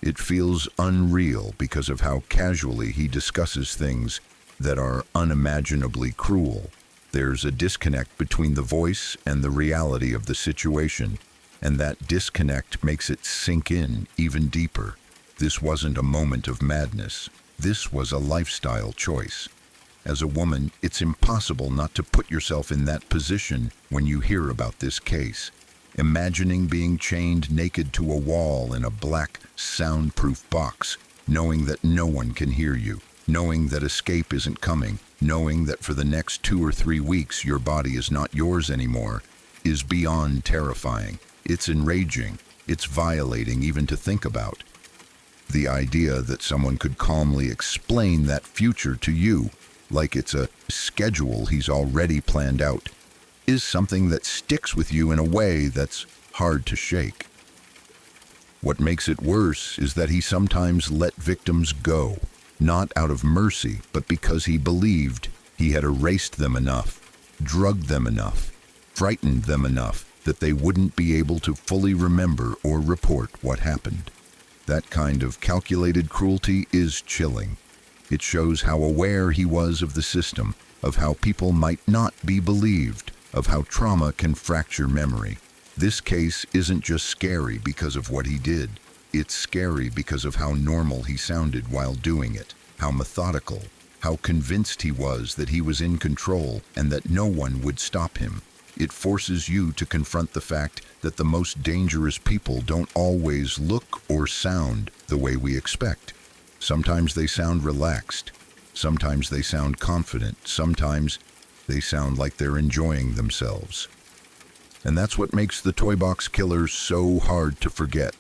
It feels unreal because of how casually he discusses things that are unimaginably cruel. There's a disconnect between the voice and the reality of the situation, and that disconnect makes it sink in even deeper. This wasn't a moment of madness. This was a lifestyle choice. As a woman, it's impossible not to put yourself in that position when you hear about this case. Imagining being chained naked to a wall in a black, soundproof box, knowing that no one can hear you, knowing that escape isn't coming, knowing that for the next 2 or 3 weeks your body is not yours anymore, is beyond terrifying. It's enraging. It's violating even to think about. The idea that someone could calmly explain that future to you, like it's a schedule he's already planned out, is something that sticks with you in a way that's hard to shake. What makes it worse is that he sometimes let victims go, not out of mercy, but because he believed he had erased them enough, drugged them enough, frightened them enough that they wouldn't be able to fully remember or report what happened. That kind of calculated cruelty is chilling. It shows how aware he was of the system, of how people might not be believed, of how trauma can fracture memory. This case isn't just scary because of what he did. It's scary because of how normal he sounded while doing it, how methodical, how convinced he was that he was in control and that no one would stop him. It forces you to confront the fact that the most dangerous people don't always look or sound the way we expect. Sometimes they sound relaxed. Sometimes they sound confident. Sometimes they sound like they're enjoying themselves. And that's what makes the Toy Box Killer so hard to forget.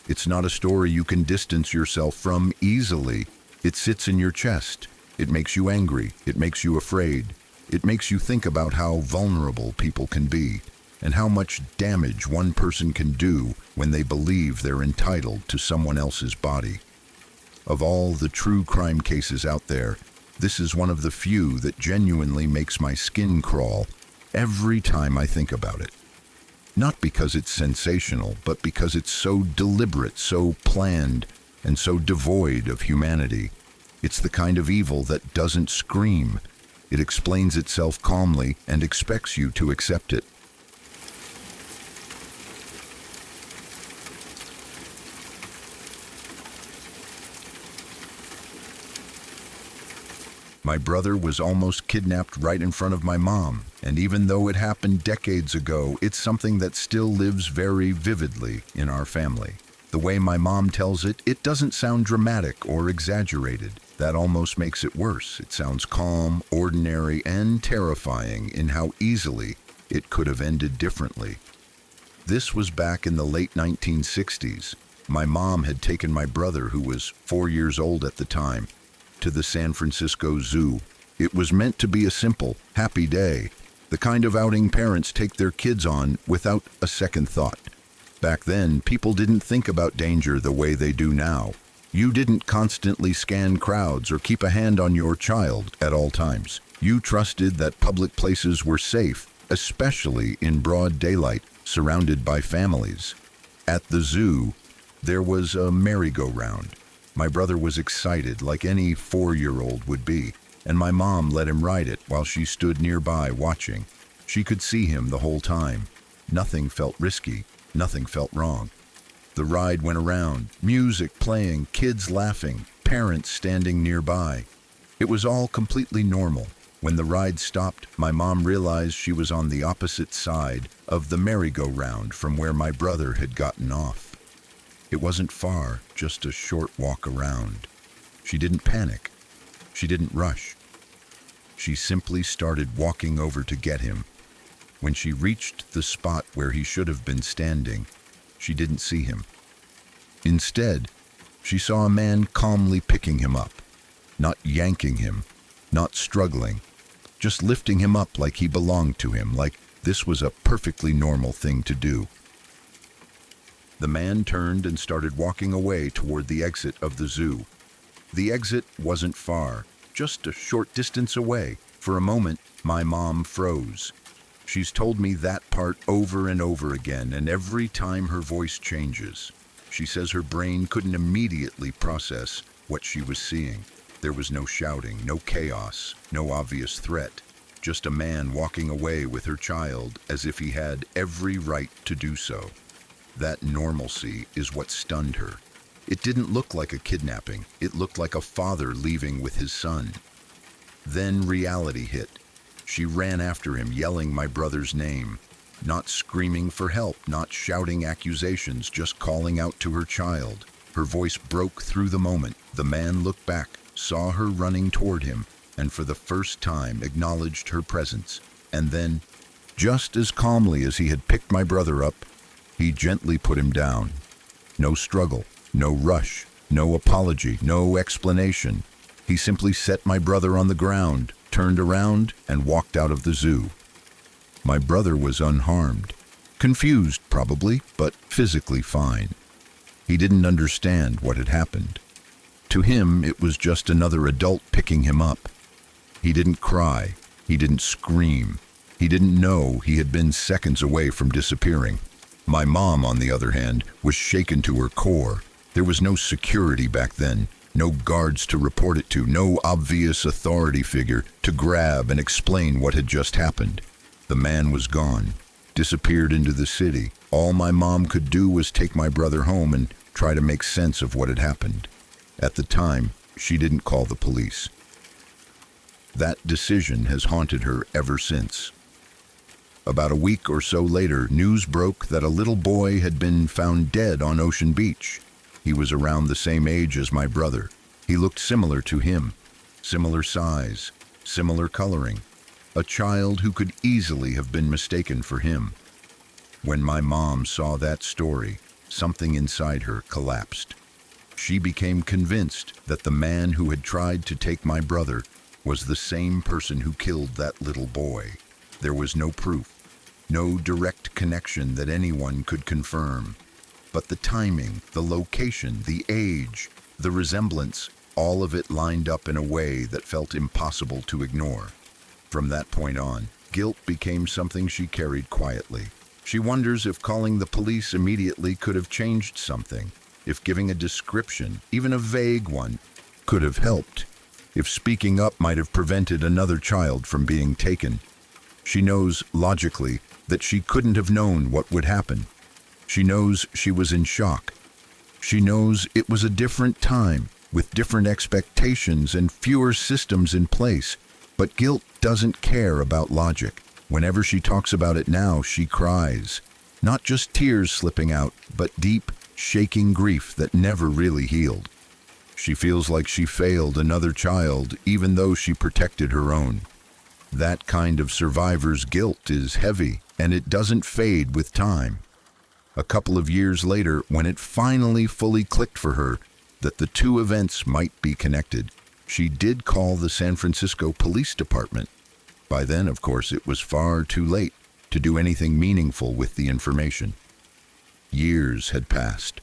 It's not a story you can distance yourself from easily. It sits in your chest. It makes you angry. It makes you afraid. It makes you think about how vulnerable people can be and how much damage one person can do when they believe they're entitled to someone else's body. Of all the true crime cases out there, this is one of the few that genuinely makes my skin crawl every time I think about it. Not because it's sensational, but because it's so deliberate, so planned, and so devoid of humanity. It's the kind of evil that doesn't scream. It explains itself calmly and expects you to accept it. My brother was almost kidnapped right in front of my mom, and even though it happened decades ago, it's something that still lives very vividly in our family. The way my mom tells it, it doesn't sound dramatic or exaggerated. That almost makes it worse. It sounds calm, ordinary, and terrifying in how easily it could have ended differently. This was back in the late 1960s. My mom had taken my brother, who was 4 years old at the time, to the San Francisco Zoo. It was meant to be a simple, happy day, the kind of outing parents take their kids on without a second thought. Back then, people didn't think about danger the way they do now. You didn't constantly scan crowds or keep a hand on your child at all times. You trusted that public places were safe, especially in broad daylight, surrounded by families. At the zoo, there was a merry-go-round. My brother was excited, like any 4-year-old would be, and my mom let him ride it while she stood nearby watching. She could see him the whole time. Nothing felt risky. Nothing felt wrong. The ride went around, music playing, kids laughing, parents standing nearby. It was all completely normal. When the ride stopped, my mom realized she was on the opposite side of the merry-go-round from where my brother had gotten off. It wasn't far, just a short walk around. She didn't panic. She didn't rush. She simply started walking over to get him. When she reached the spot where he should have been standing, she didn't see him. Instead, she saw a man calmly picking him up, not yanking him, not struggling, just lifting him up like he belonged to him, like this was a perfectly normal thing to do. The man turned and started walking away toward the exit of the zoo. The exit wasn't far, just a short distance away. For a moment, my mom froze. She's told me that part over and over again, and every time her voice changes. She says her brain couldn't immediately process what she was seeing. There was no shouting, no chaos, no obvious threat, just a man walking away with her child as if he had every right to do so. That normalcy is what stunned her. It didn't look like a kidnapping. It looked like a father leaving with his son. Then reality hit. She ran after him, yelling my brother's name, not screaming for help, not shouting accusations, just calling out to her child. Her voice broke through the moment. The man looked back, saw her running toward him, and for the first time acknowledged her presence. And then, just as calmly as he had picked my brother up, he gently put him down. No struggle, no rush, no apology, no explanation. He simply set my brother on the ground, turned around, and walked out of the zoo. My brother was unharmed, confused probably, but physically fine. He didn't understand what had happened. To him, it was just another adult picking him up. He didn't cry. He didn't scream. He didn't know he had been seconds away from disappearing. My mom, on the other hand, was shaken to her core. There was no security back then, no guards to report it to, no obvious authority figure to grab and explain what had just happened. The man was gone, disappeared into the city. All my mom could do was take my brother home and try to make sense of what had happened. At the time, she didn't call the police. That decision has haunted her ever since. About a week or so later, news broke that a little boy had been found dead on Ocean Beach. He was around the same age as my brother. He looked similar to him, similar size, similar coloring. A child who could easily have been mistaken for him. When my mom saw that story, something inside her collapsed. She became convinced that the man who had tried to take my brother was the same person who killed that little boy. There was no proof, no direct connection that anyone could confirm. But the timing, the location, the age, the resemblance, all of it lined up in a way that felt impossible to ignore. From that point on, guilt became something she carried quietly. She wonders if calling the police immediately could have changed something, if giving a description, even a vague one, could have helped, if speaking up might have prevented another child from being taken. She knows, logically, that she couldn't have known what would happen. She knows she was in shock. She knows it was a different time, with different expectations and fewer systems in place. But guilt doesn't care about logic. Whenever she talks about it now, she cries. Not just tears slipping out, but deep, shaking grief that never really healed. She feels like she failed another child, even though she protected her own. That kind of survivor's guilt is heavy, and it doesn't fade with time. A couple of years later, when it finally fully clicked for her that the two events might be connected, she did call the San Francisco Police Department. By then, of course, it was far too late to do anything meaningful with the information. Years had passed.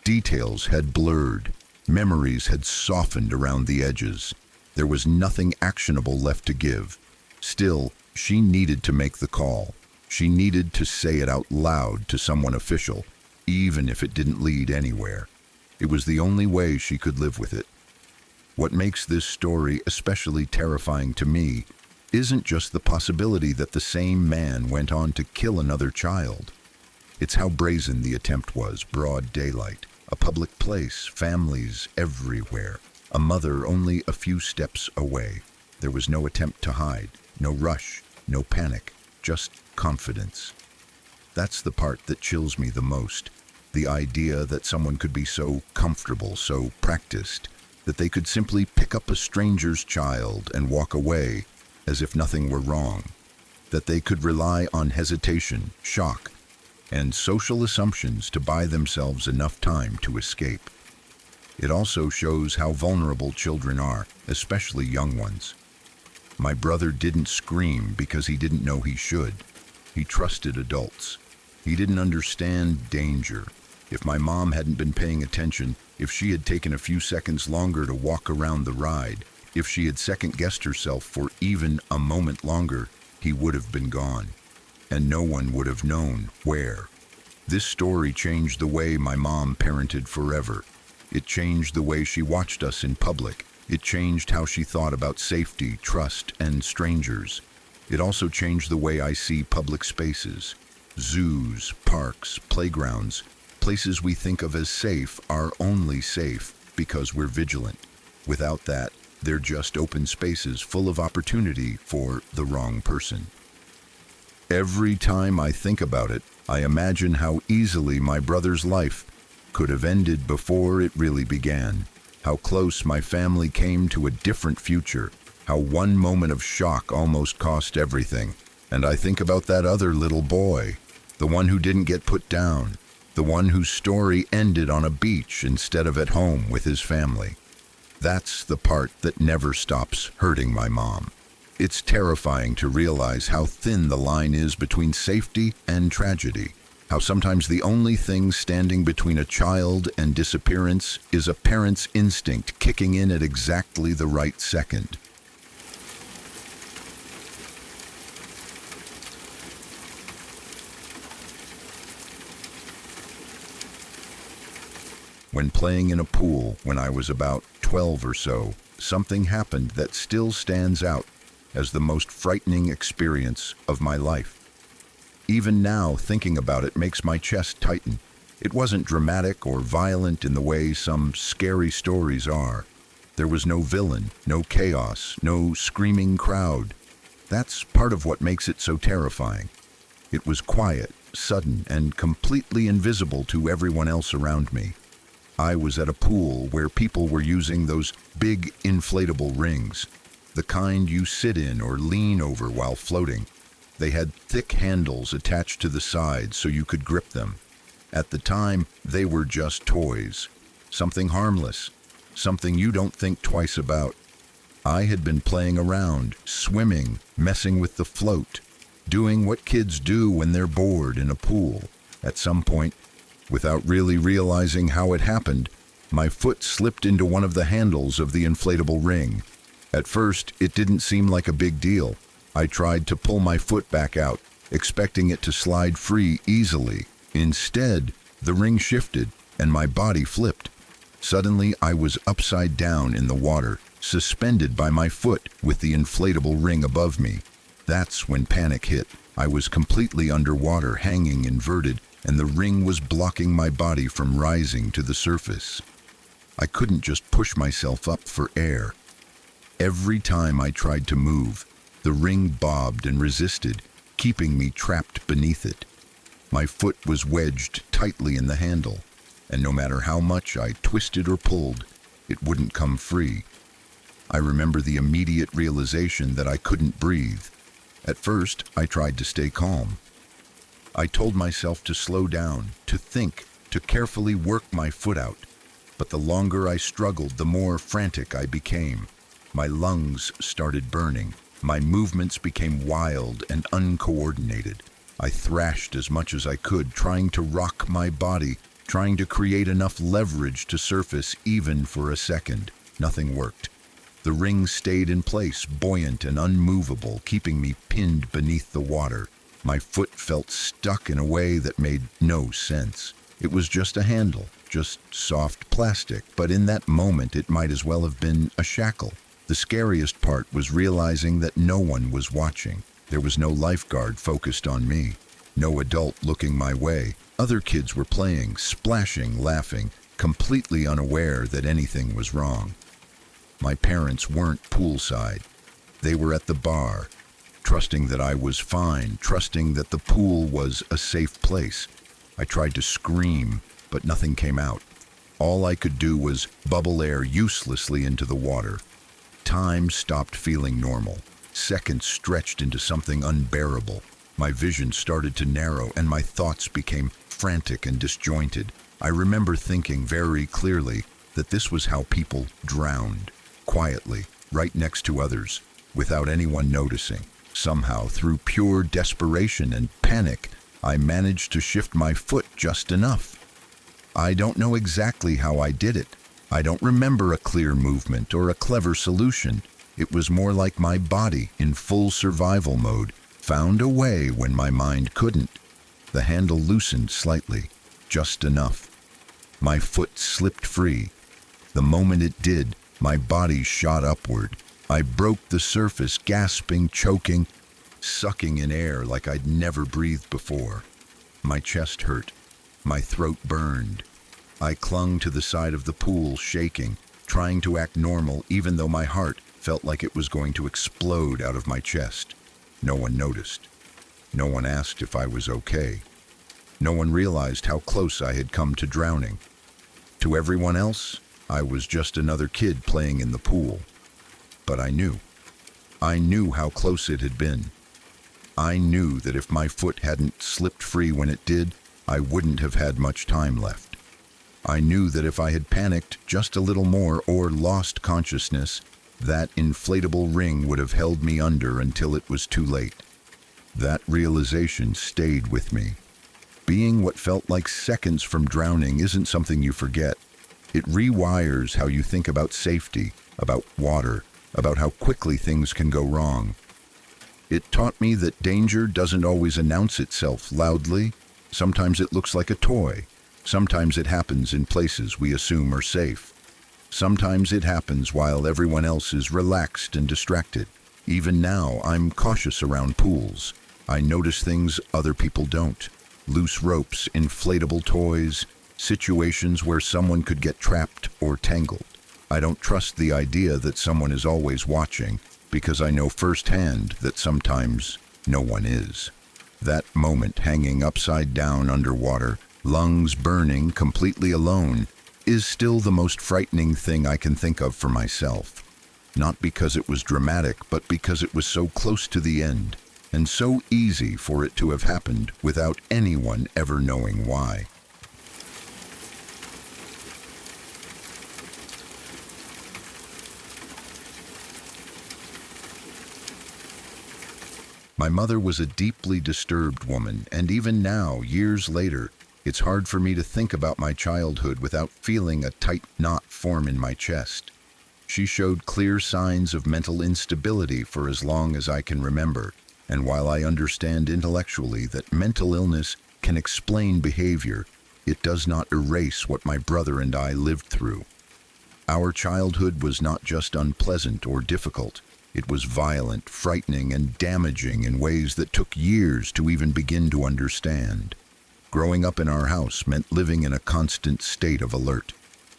Details had blurred. Memories had softened around the edges. There was nothing actionable left to give. Still, she needed to make the call. She needed to say it out loud to someone official, even if it didn't lead anywhere. It was the only way she could live with it. What makes this story especially terrifying to me isn't just the possibility that the same man went on to kill another child. It's how brazen the attempt was, broad daylight, a public place, families everywhere, a mother only a few steps away. There was no attempt to hide, no rush, no panic, just confidence. That's the part that chills me the most. The idea that someone could be so comfortable, so practiced, that they could simply pick up a stranger's child and walk away as if nothing were wrong, that they could rely on hesitation, shock, and social assumptions to buy themselves enough time to escape. It also shows how vulnerable children are, especially young ones. My brother didn't scream because he didn't know he should. He trusted adults. He didn't understand danger. If my mom hadn't been paying attention, if she had taken a few seconds longer to walk around the ride, if she had second-guessed herself for even a moment longer, he would have been gone. And no one would have known where. This story changed the way my mom parented forever. It changed the way she watched us in public. It changed how she thought about safety, trust, and strangers. It also changed the way I see public spaces. Zoos, parks, playgrounds, places we think of as safe are only safe because we're vigilant. Without that, they're just open spaces full of opportunity for the wrong person. Every time I think about it, I imagine how easily my brother's life could have ended before it really began. How close my family came to a different future. How one moment of shock almost cost everything. And I think about that other little boy, the one who didn't get put down, the one whose story ended on a beach instead of at home with his family. That's the part that never stops hurting my mom. It's terrifying to realize how thin the line is between safety and tragedy. How sometimes the only thing standing between a child and disappearance is a parent's instinct kicking in at exactly the right second. When playing in a pool when I was about 12 or so, something happened that still stands out as the most frightening experience of my life. Even now, thinking about it makes my chest tighten. It wasn't dramatic or violent in the way some scary stories are. There was no villain, no chaos, no screaming crowd. That's part of what makes it so terrifying. It was quiet, sudden, and completely invisible to everyone else around me. I was at a pool where people were using those big inflatable rings, the kind you sit in or lean over while floating. They had thick handles attached to the sides so you could grip them. At the time, they were just toys. Something harmless. Something you don't think twice about. I had been playing around, swimming, messing with the float, doing what kids do when they're bored in a pool. At some point, without really realizing how it happened, my foot slipped into one of the handles of the inflatable ring. At first, it didn't seem like a big deal. I tried to pull my foot back out, expecting it to slide free easily. Instead, the ring shifted and my body flipped. Suddenly, I was upside down in the water, suspended by my foot with the inflatable ring above me. That's when panic hit. I was completely underwater, hanging inverted, and the ring was blocking my body from rising to the surface. I couldn't just push myself up for air. Every time I tried to move, the ring bobbed and resisted, keeping me trapped beneath it. My foot was wedged tightly in the handle, and no matter how much I twisted or pulled, it wouldn't come free. I remember the immediate realization that I couldn't breathe. At first, I tried to stay calm. I told myself to slow down, to think, to carefully work my foot out. But the longer I struggled, the more frantic I became. My lungs started burning. My movements became wild and uncoordinated. I thrashed as much as I could, trying to rock my body, trying to create enough leverage to surface even for a second. Nothing worked. The ring stayed in place, buoyant and unmovable, keeping me pinned beneath the water. My foot felt stuck in a way that made no sense. It was just a handle, just soft plastic, but in that moment it might as well have been a shackle. The scariest part was realizing that no one was watching. There was no lifeguard focused on me, no adult looking my way. Other kids were playing, splashing, laughing, completely unaware that anything was wrong. My parents weren't poolside. They were at the bar, trusting that I was fine, trusting that the pool was a safe place. I tried to scream, but nothing came out. All I could do was bubble air uselessly into the water. Time stopped feeling normal. Seconds stretched into something unbearable. My vision started to narrow and my thoughts became frantic and disjointed. I remember thinking very clearly that this was how people drowned, quietly, right next to others, without anyone noticing. Somehow, through pure desperation and panic, I managed to shift my foot just enough. I don't know exactly how I did it. I don't remember a clear movement or a clever solution. It was more like my body, in full survival mode, found a way when my mind couldn't. The handle loosened slightly, just enough. My foot slipped free. The moment it did, my body shot upward. I broke the surface, gasping, choking, sucking in air like I'd never breathed before. My chest hurt. My throat burned. I clung to the side of the pool, shaking, trying to act normal even though my heart felt like it was going to explode out of my chest. No one noticed. No one asked if I was okay. No one realized how close I had come to drowning. To everyone else, I was just another kid playing in the pool. But I knew. I knew how close it had been. I knew that if my foot hadn't slipped free when it did, I wouldn't have had much time left. I knew that if I had panicked just a little more or lost consciousness, that inflatable ring would have held me under until it was too late. That realization stayed with me. Being what felt like seconds from drowning isn't something you forget. It rewires how you think about safety, about water, about how quickly things can go wrong. It taught me that danger doesn't always announce itself loudly. Sometimes it looks like a toy. Sometimes it happens in places we assume are safe. Sometimes it happens while everyone else is relaxed and distracted. Even now, I'm cautious around pools. I notice things other people don't. Loose ropes, inflatable toys, situations where someone could get trapped or tangled. I don't trust the idea that someone is always watching, because I know firsthand that sometimes no one is. That moment hanging upside down underwater, lungs burning, completely alone, is still the most frightening thing I can think of for myself. Not because it was dramatic, but because it was so close to the end, and so easy for it to have happened without anyone ever knowing why. My mother was a deeply disturbed woman, and even now, years later, it's hard for me to think about my childhood without feeling a tight knot form in my chest. She showed clear signs of mental instability for as long as I can remember, and while I understand intellectually that mental illness can explain behavior, it does not erase what my brother and I lived through. Our childhood was not just unpleasant or difficult. It was violent, frightening, and damaging in ways that took years to even begin to understand. Growing up in our house meant living in a constant state of alert.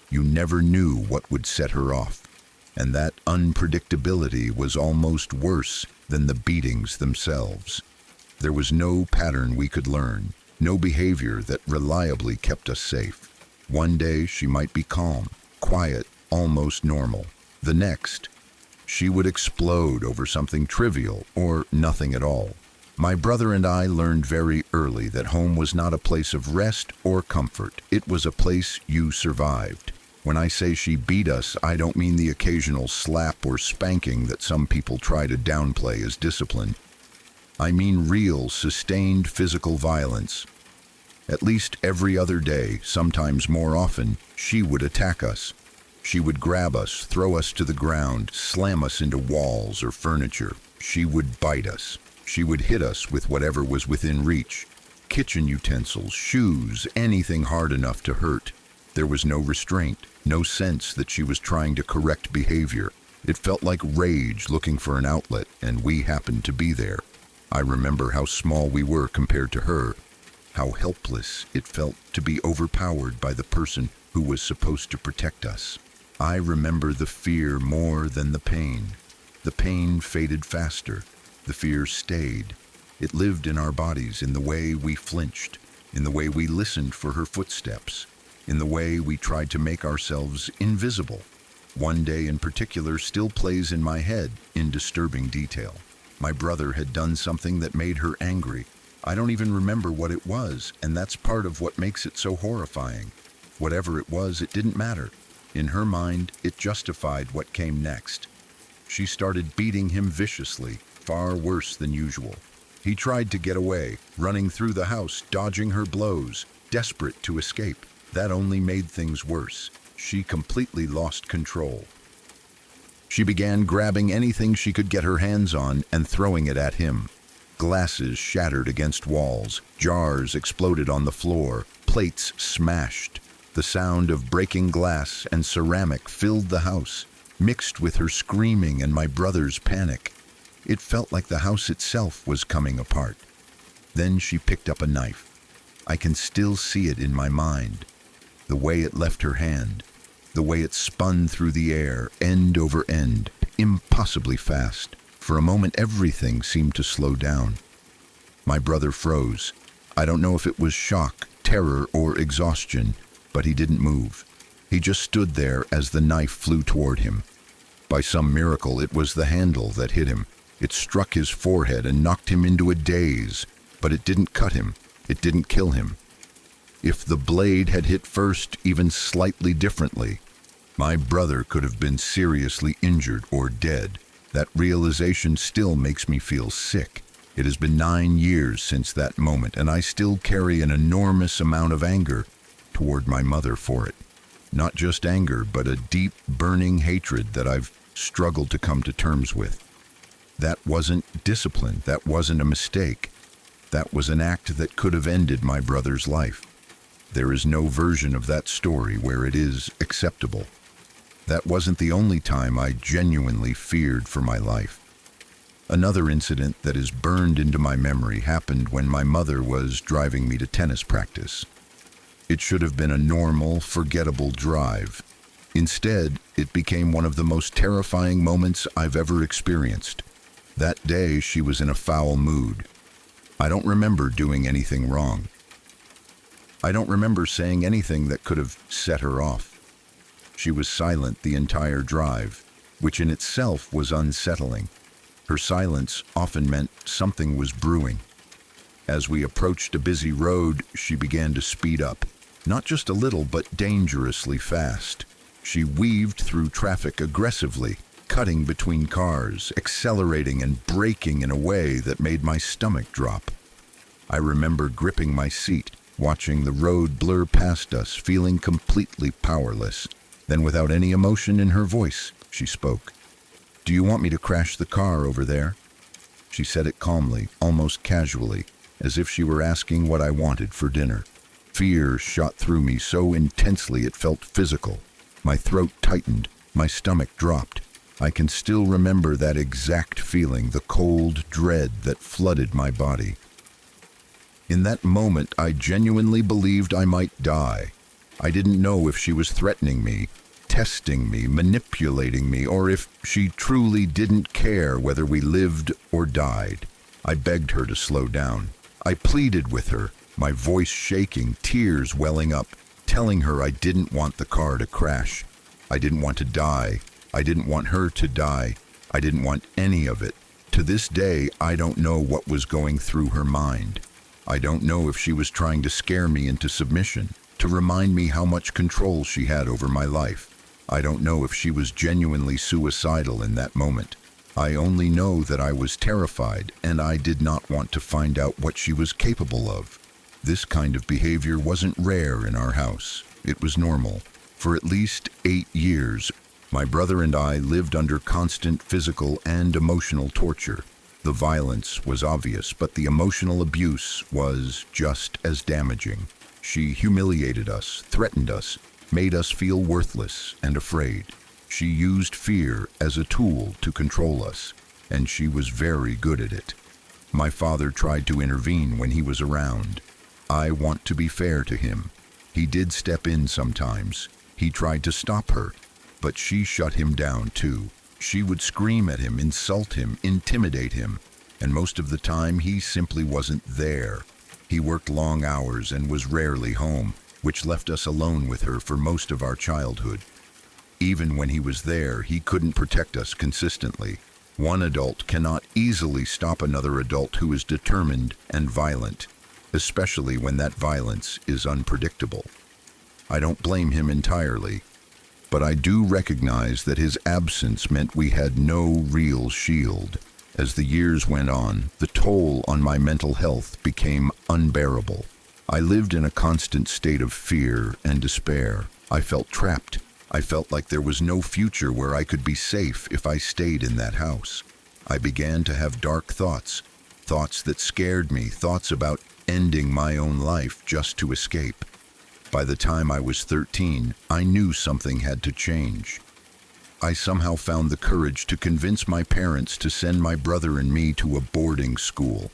You never knew what would set her off, and that unpredictability was almost worse than the beatings themselves. There was no pattern we could learn, no behavior that reliably kept us safe. One day she might be calm, quiet, almost normal. The next, she would explode over something trivial or nothing at all. My brother and I learned very early that home was not a place of rest or comfort. It was a place you survived. When I say she beat us, I don't mean the occasional slap or spanking that some people try to downplay as discipline. I mean real, sustained physical violence. At least every other day, sometimes more often, she would attack us. She would grab us, throw us to the ground, slam us into walls or furniture. She would bite us. She would hit us with whatever was within reach. Kitchen utensils, shoes, anything hard enough to hurt. There was no restraint, no sense that she was trying to correct behavior. It felt like rage looking for an outlet, and we happened to be there. I remember how small we were compared to her, how helpless it felt to be overpowered by the person who was supposed to protect us. I remember the fear more than the pain. The pain faded faster. The fear stayed. It lived in our bodies, in the way we flinched, in the way we listened for her footsteps. in the way we tried to make ourselves invisible. One day in particular still plays in my head in disturbing detail. My brother had done something that made her angry. I don't even remember what it was, and that's part of what makes it so horrifying. Whatever it was, it didn't matter. In her mind, it justified what came next. She started beating him viciously, far worse than usual. He tried to get away, running through the house, dodging her blows, desperate to escape. That only made things worse. She completely lost control. She began grabbing anything she could get her hands on and throwing it at him. Glasses shattered against walls, jars exploded on the floor, plates smashed. The sound of breaking glass and ceramic filled the house, mixed with her screaming and my brother's panic. It felt like the house itself was coming apart. Then she picked up a knife. I can still see it in my mind. The way it left her hand, the way it spun through the air, end over end, impossibly fast. For a moment, everything seemed to slow down. My brother froze. I don't know if it was shock, terror, or exhaustion, but he didn't move. He just stood there as the knife flew toward him. By some miracle, it was the handle that hit him. It struck his forehead and knocked him into a daze, but it didn't cut him. It didn't kill him. If the blade had hit first, even slightly differently, my brother could have been seriously injured or dead. That realization still makes me feel sick. It has been 9 years since that moment, and I still carry an enormous amount of anger toward my mother for it. Not just anger, but a deep, burning hatred that I've struggled to come to terms with. That wasn't discipline. That wasn't a mistake. That was an act that could have ended my brother's life. There is no version of that story where it is acceptable. That wasn't the only time I genuinely feared for my life. Another incident that is burned into my memory happened when my mother was driving me to tennis practice. It should have been a normal, forgettable drive. Instead, it became one of the most terrifying moments I've ever experienced. That day, she was in a foul mood. I don't remember doing anything wrong. I don't remember saying anything that could have set her off. She was silent the entire drive, which in itself was unsettling. Her silence often meant something was brewing. As we approached a busy road, she began to speed up, not just a little, but dangerously fast. She weaved through traffic aggressively, cutting between cars, accelerating and braking in a way that made my stomach drop. I remember gripping my seat, watching the road blur past us, feeling completely powerless. Then, without any emotion in her voice, she spoke. "Do you want me to crash the car over there?" She said it calmly, almost casually, as if she were asking what I wanted for dinner. Fear shot through me so intensely it felt physical. My throat tightened, my stomach dropped. I can still remember that exact feeling, the cold dread that flooded my body. In that moment, I genuinely believed I might die. I didn't know if she was threatening me, testing me, manipulating me, or if she truly didn't care whether we lived or died. I begged her to slow down. I pleaded with her, my voice shaking, tears welling up, telling her I didn't want the car to crash. I didn't want to die. I didn't want her to die. I didn't want any of it. To this day, I don't know what was going through her mind. I don't know if she was trying to scare me into submission, to remind me how much control she had over my life. I don't know if she was genuinely suicidal in that moment. I only know that I was terrified, and I did not want to find out what she was capable of. This kind of behavior wasn't rare in our house. It was normal. For at least 8 years, my brother and I lived under constant physical and emotional torture. The violence was obvious, but the emotional abuse was just as damaging. She humiliated us, threatened us, made us feel worthless and afraid. She used fear as a tool to control us, and she was very good at it. My father tried to intervene when he was around. I want to be fair to him. He did step in sometimes. He tried to stop her, but she shut him down too. She would scream at him, insult him, intimidate him, and most of the time he simply wasn't there. He worked long hours and was rarely home, which left us alone with her for most of our childhood. Even when he was there, he couldn't protect us consistently. One adult cannot easily stop another adult who is determined and violent, especially when that violence is unpredictable. I don't blame him entirely, but I do recognize that his absence meant we had no real shield. As the years went on, the toll on my mental health became unbearable. I lived in a constant state of fear and despair. I felt trapped. I felt like there was no future where I could be safe if I stayed in that house. I began to have dark thoughts, thoughts that scared me, thoughts about ending my own life just to escape. By the time I was 13, I knew something had to change. I somehow found the courage to convince my parents to send my brother and me to a boarding school.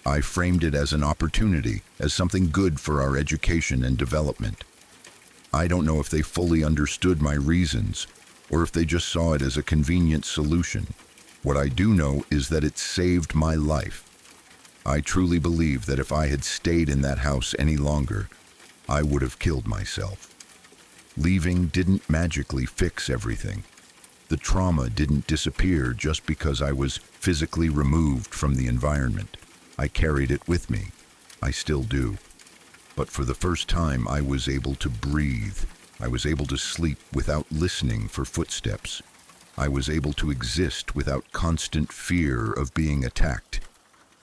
I framed it as an opportunity, as something good for our education and development. I don't know if they fully understood my reasons, or if they just saw it as a convenient solution. What I do know is that it saved my life. I truly believe that if I had stayed in that house any longer, I would have killed myself. Leaving didn't magically fix everything. The trauma didn't disappear just because I was physically removed from the environment. I carried it with me. I still do. But for the first time, I was able to breathe. I was able to sleep without listening for footsteps. I was able to exist without constant fear of being attacked.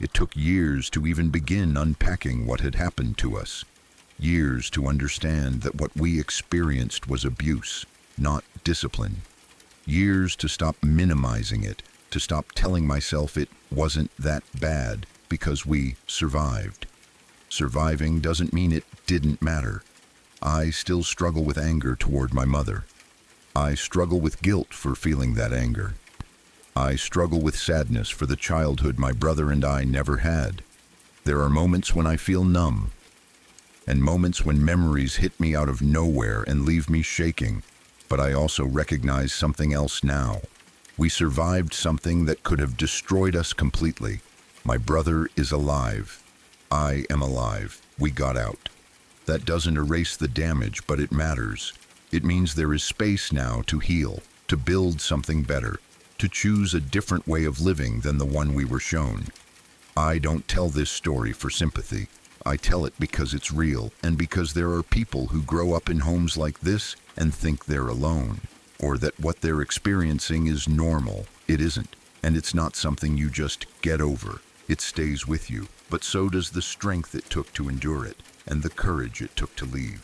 It took years to even begin unpacking what had happened to us. Years to understand that what we experienced was abuse, not discipline. Years to stop minimizing it, to stop telling myself it wasn't that bad because we survived. Surviving doesn't mean it didn't matter. I still struggle with anger toward my mother. I struggle with guilt for feeling that anger. I struggle with sadness for the childhood my brother and I never had. There are moments when I feel numb, and moments when memories hit me out of nowhere and leave me shaking. But I also recognize something else now. We survived something that could have destroyed us completely. My brother is alive. I am alive. We got out. That doesn't erase the damage, but it matters. It means there is space now to heal, to build something better, to choose a different way of living than the one we were shown. I don't tell this story for sympathy. I tell it because it's real, and because there are people who grow up in homes like this and think they're alone, or that what they're experiencing is normal. It isn't, and it's not something you just get over. It stays with you, but so does the strength it took to endure it, and the courage it took to leave.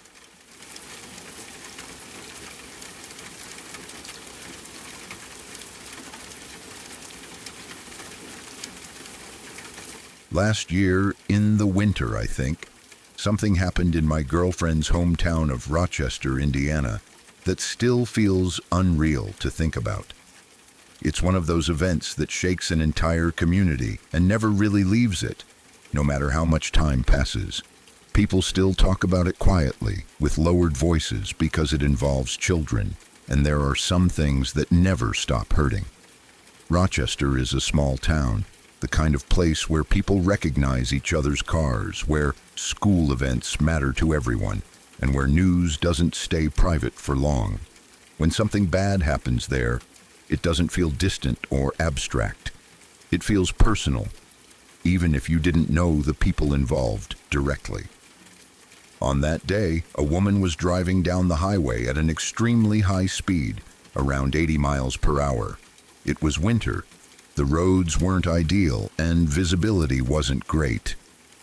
Last year, in the winter, I think, something happened in my girlfriend's hometown of Rochester, Indiana, that still feels unreal to think about. It's one of those events that shakes an entire community and never really leaves it, no matter how much time passes. People still talk about it quietly, with lowered voices, because it involves children, and there are some things that never stop hurting. Rochester is a small town, the kind of place where people recognize each other's cars, where school events matter to everyone, and where news doesn't stay private for long. When something bad happens there, it doesn't feel distant or abstract. It feels personal, even if you didn't know the people involved directly. On that day, a woman was driving down the highway at an extremely high speed, around 80 miles per hour. It was winter. The roads weren't ideal, and visibility wasn't great.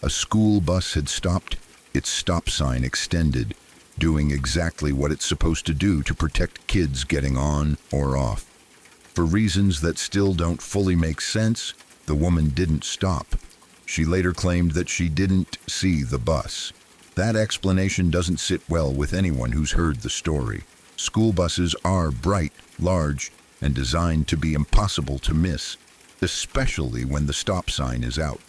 A school bus had stopped, its stop sign extended, doing exactly what it's supposed to do to protect kids getting on or off. For reasons that still don't fully make sense, the woman didn't stop. She later claimed that she didn't see the bus. That explanation doesn't sit well with anyone who's heard the story. School buses are bright, large, and designed to be impossible to miss, especially when the stop sign is out.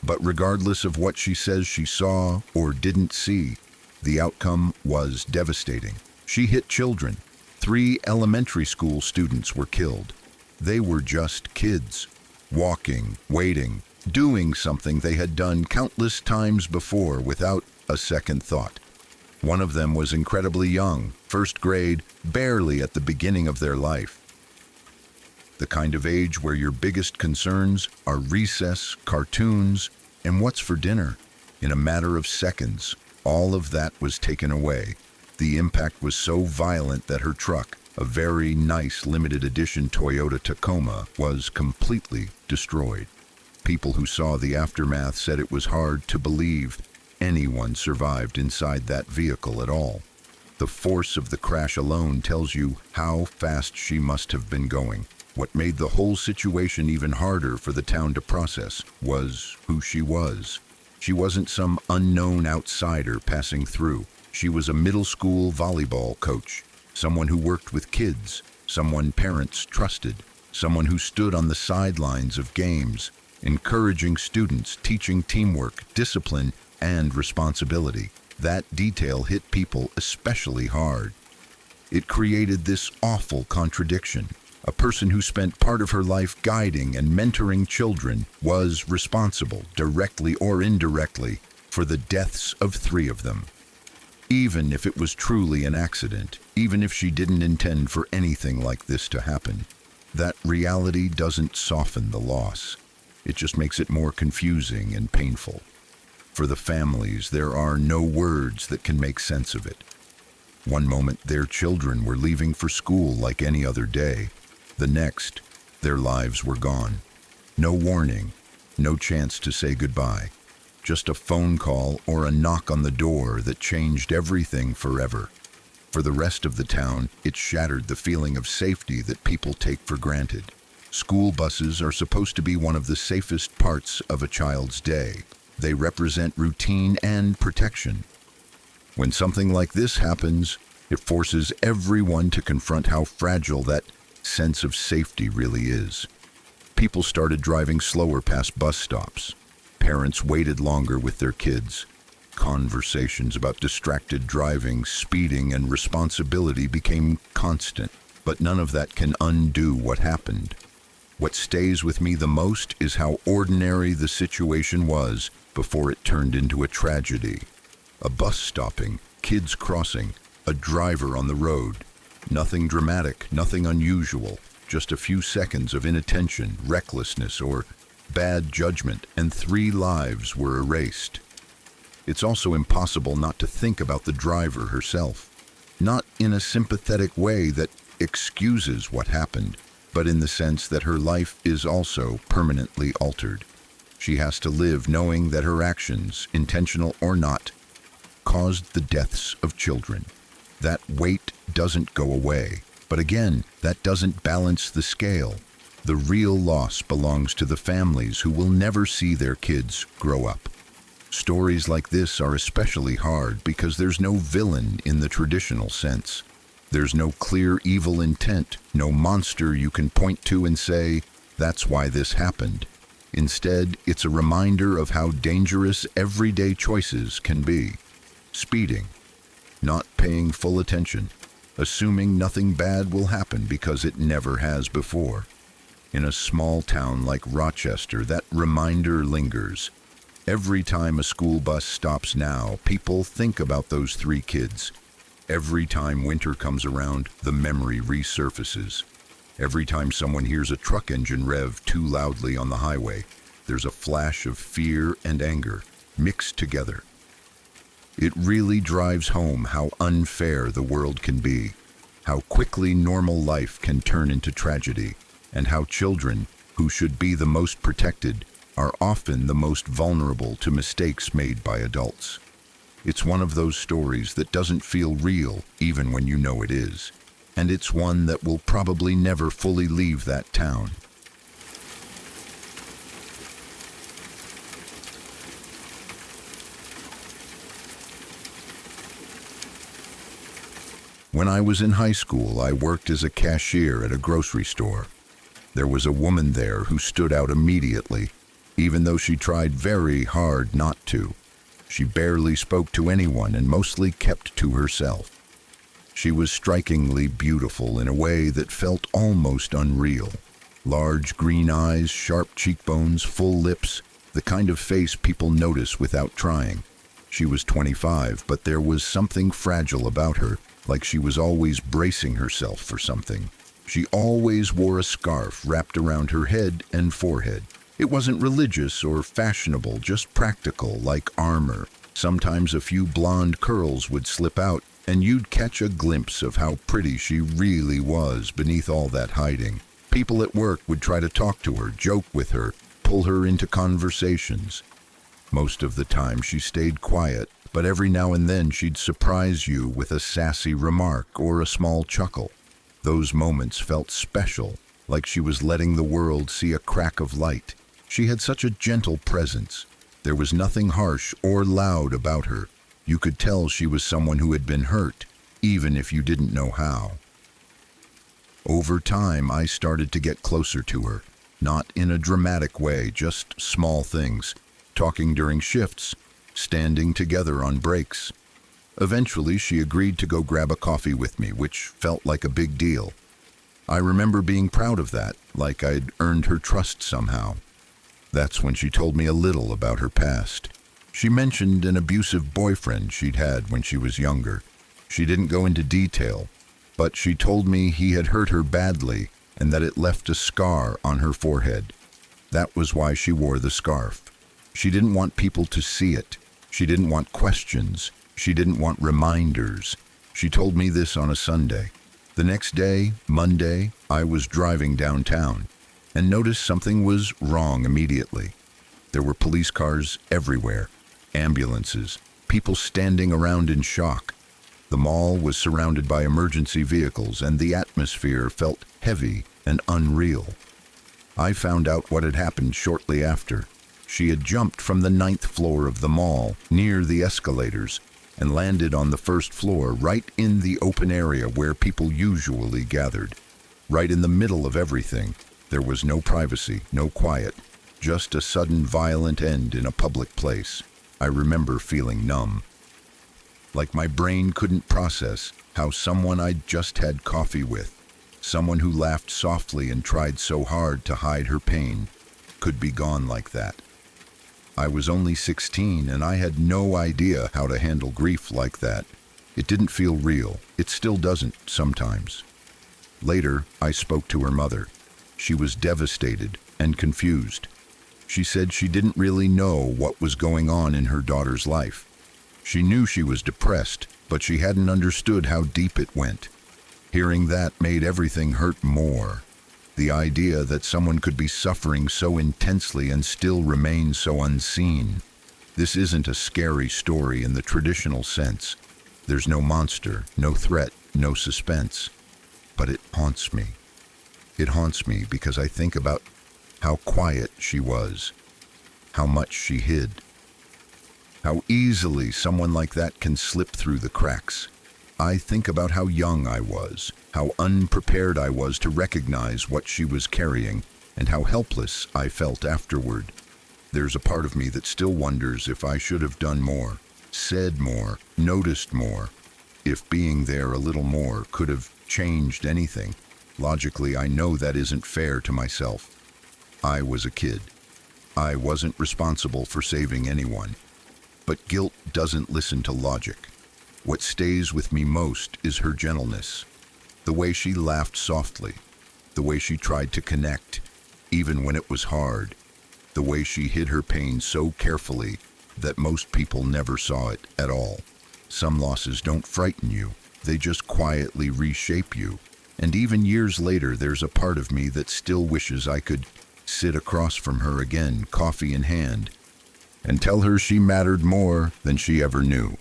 But regardless of what she says she saw or didn't see, the outcome was devastating. She hit children. 3 elementary school students were killed. They were just kids, walking, waiting, doing something they had done countless times before without a second thought. One of them was incredibly young, first grade, barely at the beginning of their life. The kind of age where your biggest concerns are recess, cartoons, and what's for dinner. In a matter of seconds, all of that was taken away. The impact was so violent that her truck, a very nice limited edition Toyota Tacoma, was completely destroyed. People who saw the aftermath said it was hard to believe anyone survived inside that vehicle at all. The force of the crash alone tells you how fast she must have been going. What made the whole situation even harder for the town to process was who she was. She wasn't some unknown outsider passing through. She was a middle school volleyball coach, someone who worked with kids, someone parents trusted, someone who stood on the sidelines of games, encouraging students, teaching teamwork, discipline, and responsibility. That detail hit people especially hard. It created this awful contradiction. A person who spent part of her life guiding and mentoring children was responsible, directly or indirectly, for the deaths of 3 of them. Even if it was truly an accident, even if she didn't intend for anything like this to happen, that reality doesn't soften the loss. It just makes it more confusing and painful. For the families, there are no words that can make sense of it. One moment, their children were leaving for school like any other day. The next, their lives were gone. No warning, no chance to say goodbye. Just a phone call or a knock on the door that changed everything forever. For the rest of the town, it shattered the feeling of safety that people take for granted. School buses are supposed to be one of the safest parts of a child's day. They represent routine and protection. When something like this happens, it forces everyone to confront how fragile that sense of safety really is. People started driving slower past bus stops. Parents waited longer with their kids. Conversations about distracted driving, speeding, and responsibility became constant, but none of that can undo what happened. What stays with me the most is how ordinary the situation was before it turned into a tragedy. A bus stopping, kids crossing, a driver on the road. Nothing dramatic, nothing unusual, just a few seconds of inattention, recklessness, or bad judgment, and 3 lives were erased. It's also impossible not to think about the driver herself. Not in a sympathetic way that excuses what happened, but in the sense that her life is also permanently altered. She has to live knowing that her actions, intentional or not, caused the deaths of children. That weight doesn't go away. But again, that doesn't balance the scale. The real loss belongs to the families who will never see their kids grow up. Stories like this are especially hard because there's no villain in the traditional sense. There's no clear evil intent, no monster you can point to and say, that's why this happened. Instead, it's a reminder of how dangerous everyday choices can be. Speeding, not paying full attention, assuming nothing bad will happen because it never has before. In a small town like Rochester, that reminder lingers. Every time a school bus stops now, people think about those 3 kids. Every time winter comes around, the memory resurfaces. Every time someone hears a truck engine rev too loudly on the highway, there's a flash of fear and anger mixed together. It really drives home how unfair the world can be, how quickly normal life can turn into tragedy, and how children, who should be the most protected, are often the most vulnerable to mistakes made by adults. It's one of those stories that doesn't feel real even when you know it is, and it's one that will probably never fully leave that town. When I was in high school, I worked as a cashier at a grocery store. There was a woman there who stood out immediately, even though she tried very hard not to. She barely spoke to anyone and mostly kept to herself. She was strikingly beautiful in a way that felt almost unreal. Large green eyes, sharp cheekbones, full lips, the kind of face people notice without trying. She was 25, but there was something fragile about her, like she was always bracing herself for something. She always wore a scarf wrapped around her head and forehead. It wasn't religious or fashionable, just practical, like armor. Sometimes a few blonde curls would slip out, and you'd catch a glimpse of how pretty she really was beneath all that hiding. People at work would try to talk to her, joke with her, pull her into conversations. Most of the time she stayed quiet, but every now and then she'd surprise you with a sassy remark or a small chuckle. Those moments felt special, like she was letting the world see a crack of light. She had such a gentle presence. There was nothing harsh or loud about her. You could tell she was someone who had been hurt, even if you didn't know how. Over time, I started to get closer to her, not in a dramatic way, just small things. Talking during shifts, standing together on breaks. Eventually, she agreed to go grab a coffee with me, which felt like a big deal. I remember being proud of that, like I'd earned her trust somehow. That's when she told me a little about her past. She mentioned an abusive boyfriend she'd had when she was younger. She didn't go into detail, but she told me he had hurt her badly and that it left a scar on her forehead. That was why she wore the scarf. She didn't want people to see it. She didn't want questions. She didn't want reminders. She told me this on a Sunday. The next day, Monday, I was driving downtown and noticed something was wrong immediately. There were police cars everywhere, ambulances, people standing around in shock. The mall was surrounded by emergency vehicles, and the atmosphere felt heavy and unreal. I found out what had happened shortly after. She had jumped from the 9th floor of the mall, near the escalators, and landed on the first floor, right in the open area where people usually gathered. Right in the middle of everything. There was no privacy, no quiet, just a sudden violent end in a public place. I remember feeling numb. Like my brain couldn't process how someone I'd just had coffee with, someone who laughed softly and tried so hard to hide her pain, could be gone like that. I was only 16 and I had no idea how to handle grief like that. It didn't feel real. It still doesn't sometimes. Later, I spoke to her mother. She was devastated and confused. She said she didn't really know what was going on in her daughter's life. She knew she was depressed, but she hadn't understood how deep it went. Hearing that made everything hurt more. The idea that someone could be suffering so intensely and still remain so unseen. This isn't a scary story in the traditional sense. There's no monster, no threat, no suspense. But it haunts me. It haunts me because I think about how quiet she was, how much she hid, how easily someone like that can slip through the cracks. I think about how young I was, how unprepared I was to recognize what she was carrying, and how helpless I felt afterward. There's a part of me that still wonders if I should have done more, said more, noticed more, if being there a little more could have changed anything. Logically, I know that isn't fair to myself. I was a kid. I wasn't responsible for saving anyone. But guilt doesn't listen to logic. What stays with me most is her gentleness. The way she laughed softly. The way she tried to connect, even when it was hard. The way she hid her pain so carefully that most people never saw it at all. Some losses don't frighten you. They just quietly reshape you. And even years later, there's a part of me that still wishes I could sit across from her again, coffee in hand, and tell her she mattered more than she ever knew.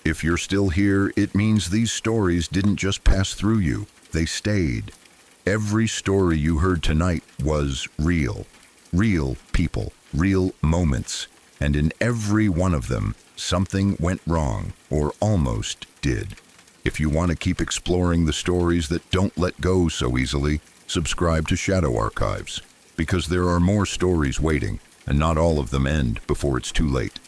If you're still here, it means these stories didn't just pass through you, they stayed. Every story you heard tonight was real. Real people, real moments, and in every one of them, something went wrong, or almost did. If you want to keep exploring the stories that don't let go so easily, subscribe to Shadow Archives, because there are more stories waiting, and not all of them end before it's too late.